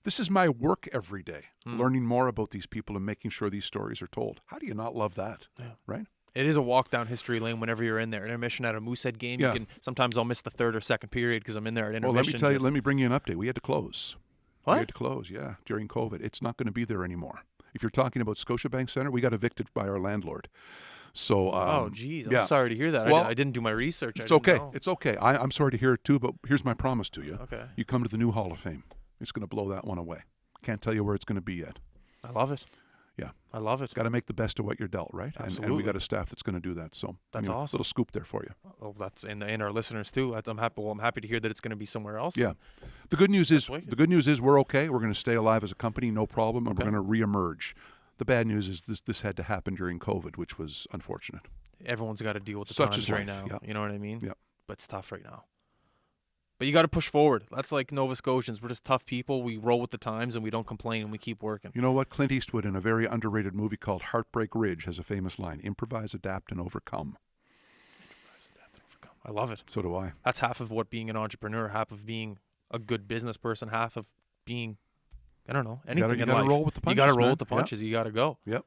This is my work every day, learning more about these people and making sure these stories are told. How do you not love that? Yeah. Right? It is a walk down history lane whenever you're in there. Intermission at a Moosehead game, Yeah. sometimes I'll miss the third or second period because I'm in there at intermission. Well, let me tell you, let me bring you an update. We had to close. What? We had to close, during COVID. It's not going to be there anymore. If you're talking about Scotiabank Center, we got evicted by our landlord. So, oh, geez. I'm sorry to hear that. Well, I didn't do my research. It's okay. It's okay. I'm sorry to hear it too, but here's my promise to you. Okay. You come to the new Hall of Fame. It's going to blow that one away. Can't tell you where it's going to be yet. I love it. Yeah. I love it. Got to make the best of what you're dealt, right? Absolutely. And we got a staff that's going to do that. So that's awesome. Little scoop there for you. Well, that's and our listeners too. I'm happy to hear that it's going to be somewhere else. Yeah. The good news is we're okay. We're going to stay alive as a company, no problem, and we're going to reemerge. The bad news is this had to happen during COVID, which was unfortunate. Everyone's got to deal with the Such times is right life. now. Yeah. You know what I mean? Yeah. But it's tough right now. But you got to push forward. That's like Nova Scotians. We're just tough people. We roll with the times and we don't complain and we keep working. You know what? Clint Eastwood, in a very underrated movie called Heartbreak Ridge, has a famous line: improvise, adapt, and overcome. Improvise, adapt, and overcome. I love it. So do I. That's half of what being an entrepreneur, half of being a good business person, half of being, I don't know, anything in life. You got to roll with the punches. You got to roll man. with the punches. Yep. You got to go. Yep.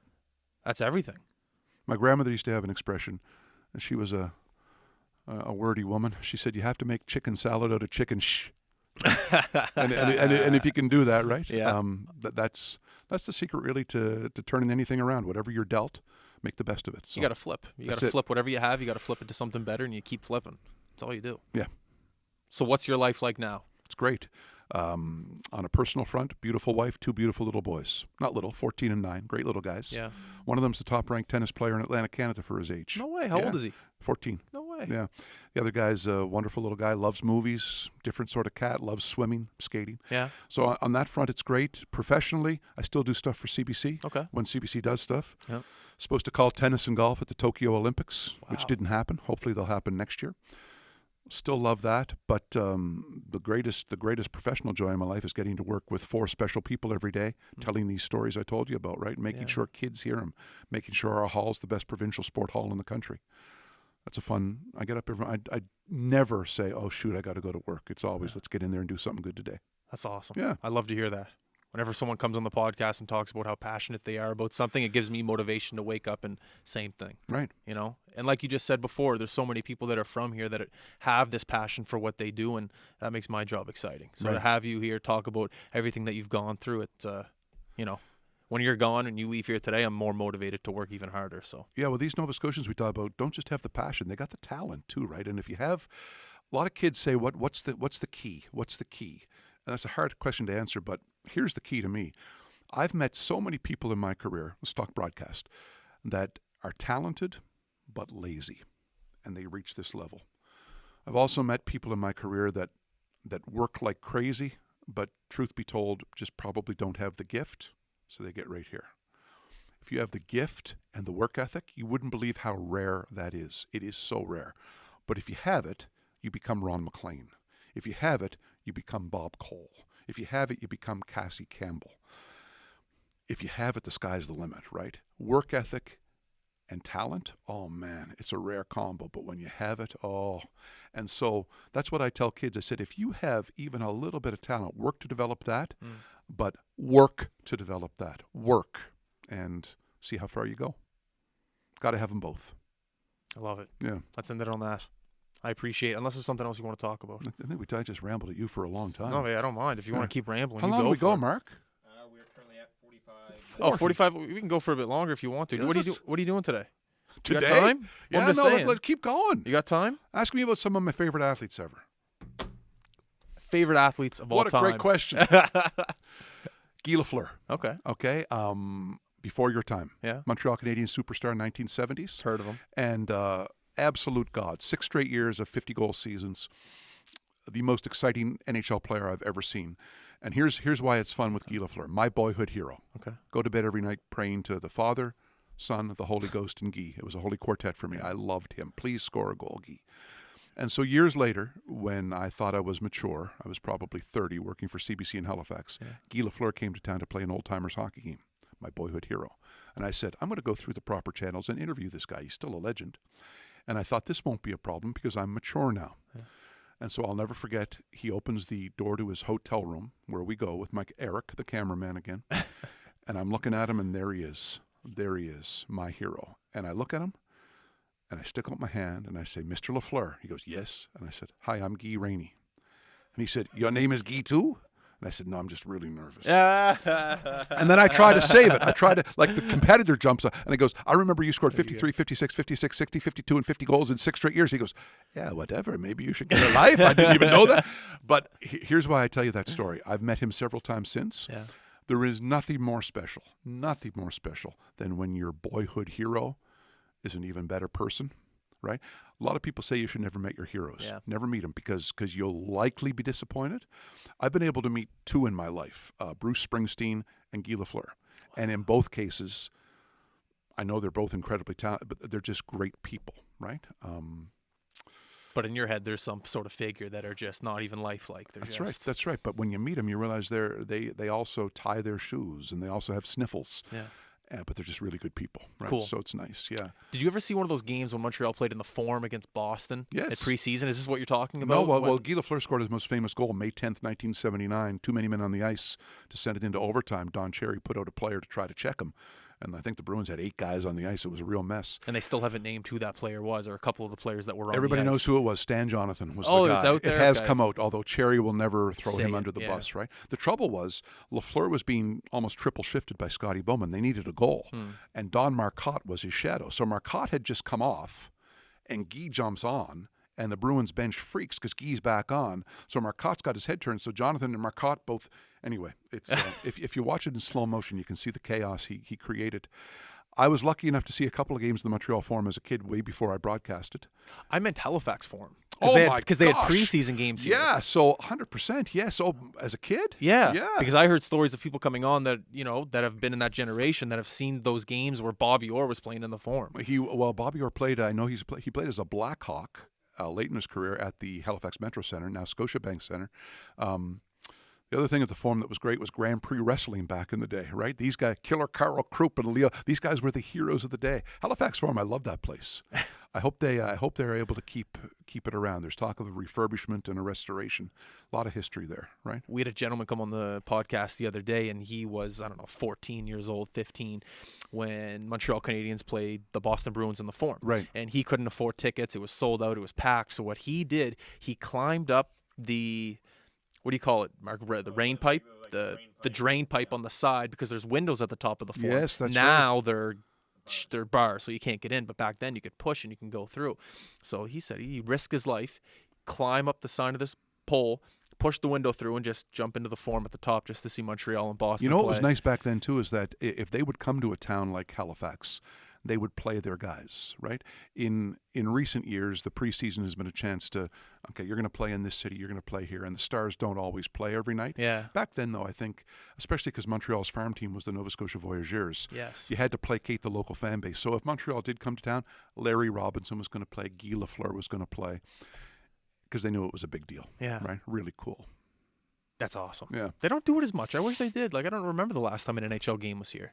That's everything. My grandmother used to have an expression, and she was a wordy woman. She said, "You have to make chicken salad out of chicken shh." and if you can do that, right? Yeah. That's the secret, really, to turning anything around. Whatever you're dealt, make the best of it. So you got to flip. You got to flip whatever you have. You got to flip it to something better, and you keep flipping. That's all you do. Yeah. So what's your life like now? It's great. On a personal front, beautiful wife, 2 beautiful little boys. Not little, 14 and 9. Great little guys. Yeah. One of them's the top-ranked tennis player in Atlantic, Canada for his age. No way. How old is he? 14. No way. Yeah. The other guy's a wonderful little guy, loves movies, different sort of cat, loves swimming, skating. Yeah. So on that front, it's great. Professionally, I still do stuff for CBC. Okay. When CBC does stuff. Yeah. Supposed to call tennis and golf at the Tokyo Olympics, Wow. which didn't happen. Hopefully they'll happen next year. Still love that, but the greatest professional joy in my life is getting to work with 4 special people every day, telling these stories I told you about, right? Making sure kids hear them, making sure our hall's the best provincial sport hall in the country. That's a fun. I get up every. I never say, "Oh shoot, I got to go to work." It's always, "Let's get in there and do something good today." That's awesome. Yeah. I love to hear that. Whenever someone comes on the podcast and talks about how passionate they are about something, it gives me motivation to wake up and same thing. Right. You know, and like you just said before, there's so many people that are from here that have this passion for what they do, and that makes my job exciting. So to have you here talk about everything that you've gone through, you know, when you're gone and you leave here today, I'm more motivated to work even harder. So yeah, well, these Nova Scotians we talk about don't just have the passion; they got the talent too, right? And if you have, a lot of kids say, "What's the key? What's the key?" And that's a hard question to answer, but here's the key to me. I've met so many people in my career, let's talk broadcast, that are talented but lazy, and they reach this level. I've also met people in my career that work like crazy, but truth be told, just probably don't have the gift, so they get right here. If you have the gift and the work ethic, you wouldn't believe how rare that is. It is so rare. But if you have it, you become Ron McLean. If you have it, you become Bob Cole. If you have it, you become Cassie Campbell. If you have it, the sky's the limit, right? Work ethic and talent, oh man, it's a rare combo. But when you have it, oh. And so that's what I tell kids. I said, if you have even a little bit of talent, work to develop that, but work to develop that. Work and see how far you go. Got to have them both. I love it. Yeah. Let's end it on that. I appreciate it. Unless there's something else you want to talk about. I think I just rambled at you for a long time. No, I don't mind. If you want to keep rambling, how you long go do we go, it. Mark? We're currently at 45. Oh, 45. We can go for a bit longer if you want to. Yeah, What are you doing today? Today? You got time? Yeah, I'm just no, saying. let's keep going. You got time? Ask me about some of my favorite athletes ever. Favorite athletes of all time? What a great question. Guy Lafleur. Okay. Okay. Before your time. Yeah. Montreal Canadiens superstar, 1970s. Heard of him. And absolute god. 6 straight years of 50-goal seasons. The most exciting NHL player I've ever seen. And here's why it's fun with Guy Lafleur. My boyhood hero. Okay. Go to bed every night praying to the Father, Son, the Holy Ghost, and Guy. It was a holy quartet for me. I loved him. Please score a goal, Guy. And so years later, when I thought I was mature, I was probably 30, working for CBC in Halifax, Guy Lafleur came to town to play an old-timers hockey game, my boyhood hero. And I said, I'm going to go through the proper channels and interview this guy. He's still a legend. And I thought, this won't be a problem because I'm mature now. Yeah. And so I'll never forget, he opens the door to his hotel room where we go with Eric, the cameraman again. And I'm looking at him, and there he is. There he is, my hero. And I look at him, and I stick out my hand, and I say, Mr. Lafleur. He goes, yes. And I said, hi, I'm Guy Rainnie. And he said, your name is Guy too? And I said, no, I'm just really nervous. And then I try to save it. I try to, like the competitor jumps up, and he goes, I remember you scored 53, 56, 56, 60, 52, and 50 goals in 6 straight years. He goes, yeah, whatever. Maybe you should get a life. I didn't even know that. But here's why I tell you that story. I've met him several times since. Yeah. There is nothing more special than when your boyhood hero is an even better person, right? A lot of people say you should never meet your heroes. Yeah. Never meet them because you'll likely be disappointed. I've been able to meet 2 in my life, Bruce Springsteen and Guy Lafleur. And in both cases, I know they're both incredibly talented, but they're just great people, right? But in your head, there's some sort of figure that are just not even lifelike. They're That's right. But when you meet them, you realize they also tie their shoes and they also have sniffles. Yeah. But they're just really good people, right? Cool. So it's nice, yeah. Did you ever see one of those games when Montreal played in the Forum against Boston? Yes. At preseason? Is this what you're talking No, about? well, Guy Lafleur scored his most famous goal, May 10th, 1979. Too many men on the ice to send it into overtime. Don Cherry put out a player to try to check him. And I think the Bruins had 8 guys on the ice. It was a real mess. And they still haven't named who that player was, or a couple of the players that were on Everybody the ice. knows who it was. Stan Jonathan was Oh, the guy. it's out there? It has Okay. come out, although Cherry will never throw Say him it, under the yeah. bus, right? The trouble was Lafleur was being almost triple shifted by Scotty Bowman. They needed a goal. And Don Marcotte was his shadow. So Marcotte had just come off, and Guy jumps on, and the Bruins bench freaks because Guy's back on. So Marcotte's got his head turned. So Jonathan and Marcotte both... Anyway, it's if you watch it in slow motion, you can see the chaos he created. I was lucky enough to see a couple of games in the Montreal Forum as a kid way before I broadcasted. I meant Halifax Forum. Oh, my Because they had gosh. preseason games here. Yeah, so 100%. Yeah, so as a kid? Yeah. Yeah. Because I heard stories of people coming on that, that have been in that generation that have seen those games where Bobby Orr was playing in the Forum. Bobby Orr played, I know he played as a Blackhawk late in his career at the Halifax Metro Center, now Scotia Bank Center. The other thing at the Forum that was great was Grand Prix wrestling back in the day, right? These guys, Killer Carl Krupp and Leo, these guys were the heroes of the day. Halifax Forum, I love that place. I hope they're able to keep it around. There's talk of a refurbishment and a restoration. A lot of history there, right? We had a gentleman come on the podcast the other day, and he was, 14 years old, 15, when Montreal Canadiens played the Boston Bruins in the Forum. Right. And he couldn't afford tickets. It was sold out. It was packed. So what he did, he climbed up the... What do you call it, Mark? The rain pipe, the drain pipe on the side, because there's windows at the top of the Forum. Yes, that's now they're bars, so you can't get in. But back then you could push and you can go through. So he said he risked his life, climb up the side of this pole, push the window through, and just jump into the Forum at the top just to see Montreal and Boston. You know what play. was nice back then too is that if they would come to a town like Halifax, they would play their guys, right? In recent years, the preseason has been a chance to, okay, you're going to play in this city, you're going to play here, and the Stars don't always play every night. Yeah. Back then, though, I think, especially because Montreal's farm team was the Nova Scotia Voyageurs, Yes. you had to placate the local fan base. So if Montreal did come to town, Larry Robinson was going to play, Guy Lafleur was going to play, because they knew it was a big deal. Yeah. Right? Really cool. That's awesome. Yeah. They don't do it as much. I wish they did. I don't remember the last time an NHL game was here.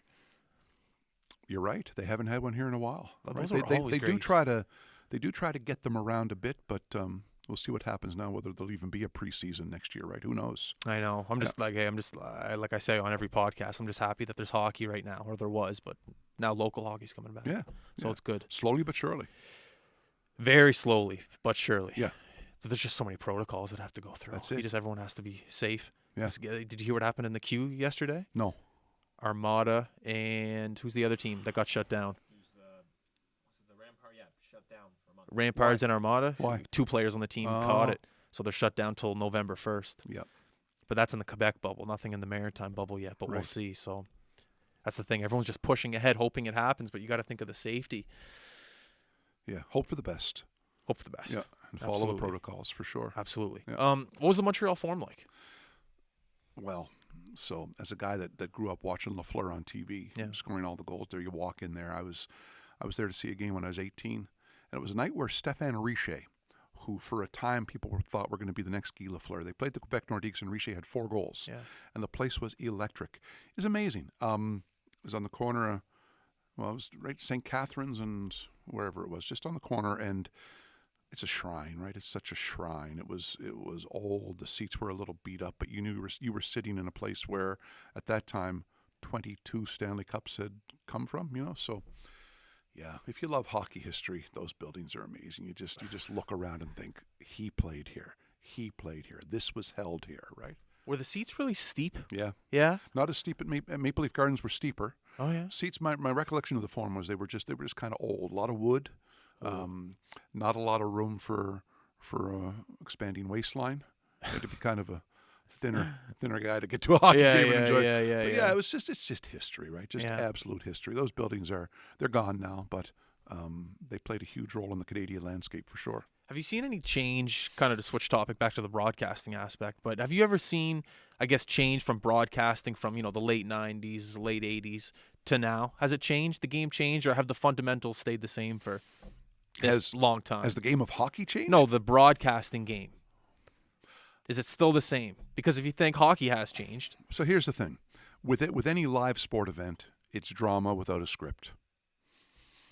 You're right. They haven't had one here in a while. Well, Right? those are always They great. do try to get them around a bit, but we'll see what happens now. Whether there'll even be a preseason next year, right? Who knows? I know. I'm just like I say on every podcast, I'm just happy that there's hockey right now, or there was, but now local hockey's coming back. Yeah. So it's good. Slowly but surely. Very slowly, but surely. Yeah. But there's just so many protocols that have to go through. That's it. Everyone has to be safe. Yeah. Did you hear what happened in the queue yesterday? No. Armada and who's the other team that got shut down? Was it the Rampart? Yeah, shut down for a month. Ramparts and Armada. Why? 2 players on the team caught it, so they're shut down till November 1st. Yep. But that's in the Quebec bubble, nothing in the Maritime bubble yet. But we'll Right. see. So that's the thing. Everyone's just pushing ahead, hoping it happens. But you got to think of the safety. Yeah. Hope for the best. Hope for the best. Yeah. And follow Absolutely. the protocols for sure. Absolutely. Yeah. What was the Montreal Forum like? Well, so as a guy that grew up watching Lafleur on TV, Yeah. scoring all the goals there, you walk in there. I was there to see a game when I was 18, and it was a night where Stéphane Richer, who for a time people thought were going to be the next Guy Lafleur, they played the Quebec Nordiques, and Richer had 4 goals, Yeah. and the place was electric. It was amazing. It was on the corner of, it was right St. Catharines and wherever it was, just on the corner, and it's a shrine, right? It's such a shrine. It was old. The seats were a little beat up, but you knew you were sitting in a place where, at that time, 22 Stanley Cups had come from. So yeah, if you love hockey history, those buildings are amazing. You just look around and think, he played here. He played here. This was held here, right? Were the seats really steep? Yeah. Yeah. Not as steep at Maple Leaf Gardens were steeper. Oh yeah. Seats. My recollection of the Forum was they were just kind of old. A lot of wood. Not a lot of room for expanding waistline. You had to be kind of a thinner guy to get to a hockey game and enjoy. Yeah, it's just history, right? Just absolute history. Those buildings they're gone now, but they played a huge role in the Canadian landscape for sure. Have you seen any change, kind of to switch topic back to the broadcasting aspect, but have you ever seen, I guess, change from broadcasting from, the late 90s, late 80s to now? Has it changed? The game changed, or have the fundamentals stayed the same for this long time? Has the game of hockey changed? No, the broadcasting game. Is it still the same? Because if you think hockey has changed. So here's the thing. With any live sport event, it's drama without a script.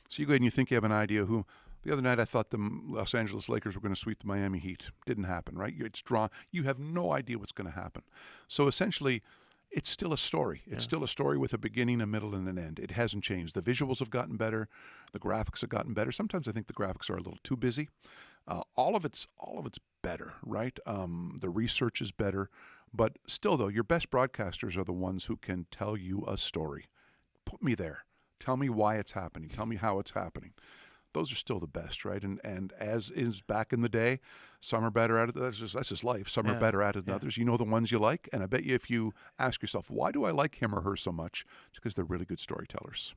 So you go ahead and you think you have an idea who. The other night I thought the Los Angeles Lakers were going to sweep the Miami Heat. Didn't happen, right? It's drawn. You have no idea what's going to happen. So essentially, it's still a story. It's still a story with a beginning, a middle, and an end. It hasn't changed. The visuals have gotten better. The graphics have gotten better. Sometimes I think the graphics are a little too busy. All of it's better, right? The research is better. But still, though, your best broadcasters are the ones who can tell you a story. Put me there. Tell me why it's happening. Tell me how it's happening. Those are still the best, right? And as is back in the day, some are better at it. That's just life. Some are better at it than others. You know the ones you like, and I bet you if you ask yourself, why do I like him or her so much? It's because they're really good storytellers.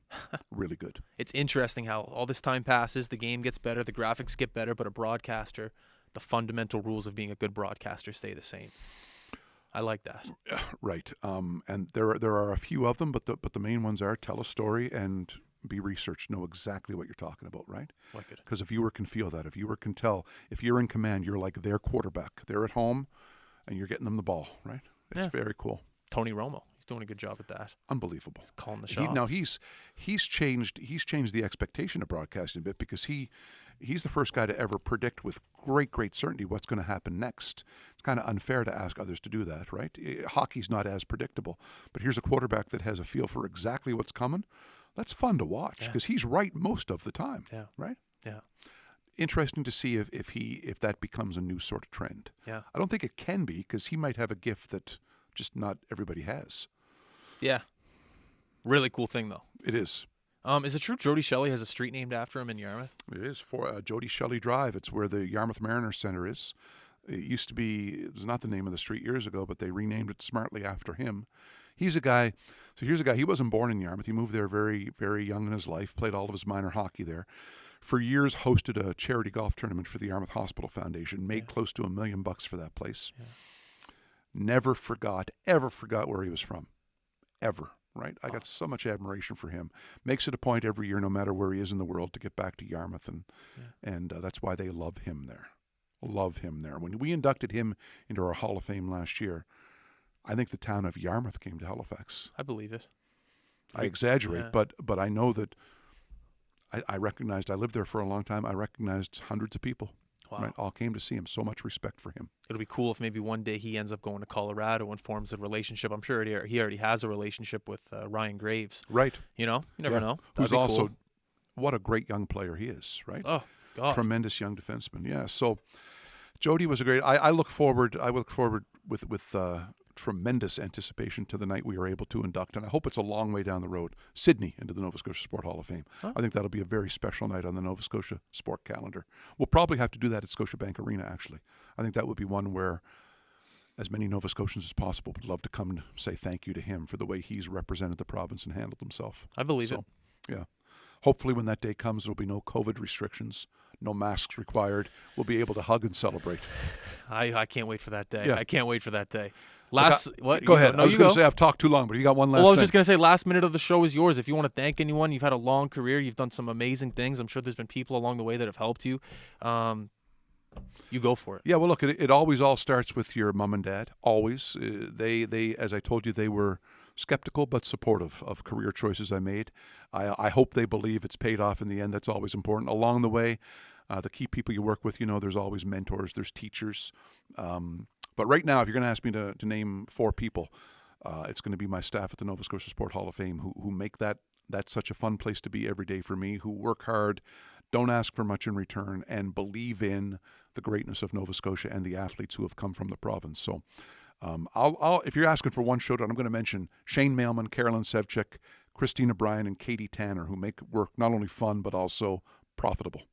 Really good. It's interesting how all this time passes, the game gets better, the graphics get better, but a broadcaster, the fundamental rules of being a good broadcaster stay the same. I like that. Right. And there are a few of them, but the main ones are tell a story and be researched, know exactly what you're talking about, right? Like it. Because a viewer can feel that. A viewer can tell. If you're in command, you're like their quarterback. They're at home, and you're getting them the ball, right? It's very cool. Tony Romo, he's doing a good job at that. Unbelievable. He's calling the shots. He's changed the expectation of broadcasting a bit because he's the first guy to ever predict with great certainty what's going to happen next. It's kind of unfair to ask others to do that, right? Hockey's not as predictable, but here's a quarterback that has a feel for exactly what's coming. That's fun to watch because he's right most of the time, right? Yeah. Interesting to see if that becomes a new sort of trend. Yeah. I don't think it can be because he might have a gift that just not everybody has. Yeah. Really cool thing, though. It is. Is it true Jody Shelley has a street named after him in Yarmouth? It is for Jody Shelley Drive. It's where the Yarmouth Mariners Center is. It was not the name of the street years ago, but they renamed it smartly after him. He's a guy. So here's a guy. He wasn't born in Yarmouth. He moved there very, very young in his life. Played all of his minor hockey there. For years, hosted a charity golf tournament for the Yarmouth Hospital Foundation. Made close to $1 million for that place. Yeah. Ever forgot where he was from, ever. Right? I got so much admiration for him. Makes it a point every year, no matter where he is in the world, to get back to Yarmouth, and that's why they love him there. Love him there. When we inducted him into our Hall of Fame last year, I think the town of Yarmouth came to Halifax. I believe it. I exaggerate, but I know that I recognized, I lived there for a long time, I recognized hundreds of people. Wow. Right, all came to see him. So much respect for him. It'll be cool if maybe one day he ends up going to Colorado and forms a relationship. I'm sure he already has a relationship with Ryan Graves. Right. You never know. Who's also, cool. What a great young player he is, right? Oh, God. Tremendous young defenseman. Yeah, so Jody was a great, I look forward with tremendous anticipation to the night we are able to induct, and I hope it's a long way down the road, Sidney into the Nova Scotia Sport Hall of Fame. Huh? I think that'll be a very special night on the Nova Scotia sport calendar. We'll probably have to do that at Scotiabank Arena, actually. I think that would be one where as many Nova Scotians as possible would love to come and say thank you to him for the way he's represented the province and handled himself. I believe it. Yeah. Hopefully when that day comes, there'll be no COVID restrictions, no masks required. We'll be able to hug and celebrate. I can't wait for that day. Yeah. I can't wait for that day. Go ahead. I was going to say I've talked too long, but you got one last thing. Well, I was just going to say last minute of the show is yours. If you want to thank anyone, you've had a long career. You've done some amazing things. I'm sure there's been people along the way that have helped you. You go for it. Yeah, well, look, it always all starts with your mom and dad. Always. They, as I told you, they were skeptical but supportive of career choices I made. I hope they believe it's paid off in the end. That's always important. Along the way, the key people you work with. There's always mentors, there's teachers. But right now, if you're going to ask me to name 4 people, it's going to be my staff at the Nova Scotia Sport Hall of Fame who make that such a fun place to be every day for me, who work hard, don't ask for much in return, and believe in the greatness of Nova Scotia and the athletes who have come from the province. So if you're asking for one shout out, I'm going to mention Shane Mailman, Carolyn Sevchik, Christina Bryan, and Katie Tanner, who make work not only fun but also profitable,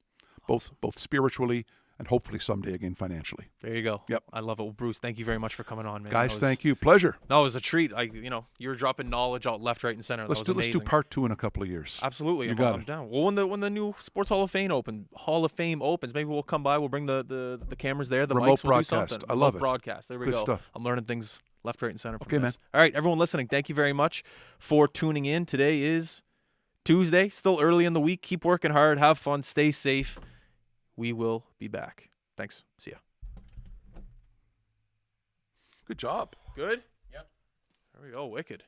both spiritually and hopefully someday again financially. There you go. Yep. I love it. Well, Bruce, thank you very much for coming on, man. Guys, thank you. Pleasure. No, it was a treat. You were dropping knowledge out left, right, and center. Let's do part 2 in a couple of years. Absolutely. I'm down. Well, when the new Sports Hall of Fame opens, maybe we'll come by. We'll bring the cameras there, the remote mics. We'll broadcast. do something. I love it. Broadcast. There we Good go. stuff. I'm learning things left, right, and center from Okay, this. man. All right, everyone listening, thank you very much for tuning in. Today is Tuesday, still early in the week. Keep working hard. Have fun. Stay safe. We will be back. Thanks. See ya. Good job. Good? Yep. There we go. Wicked.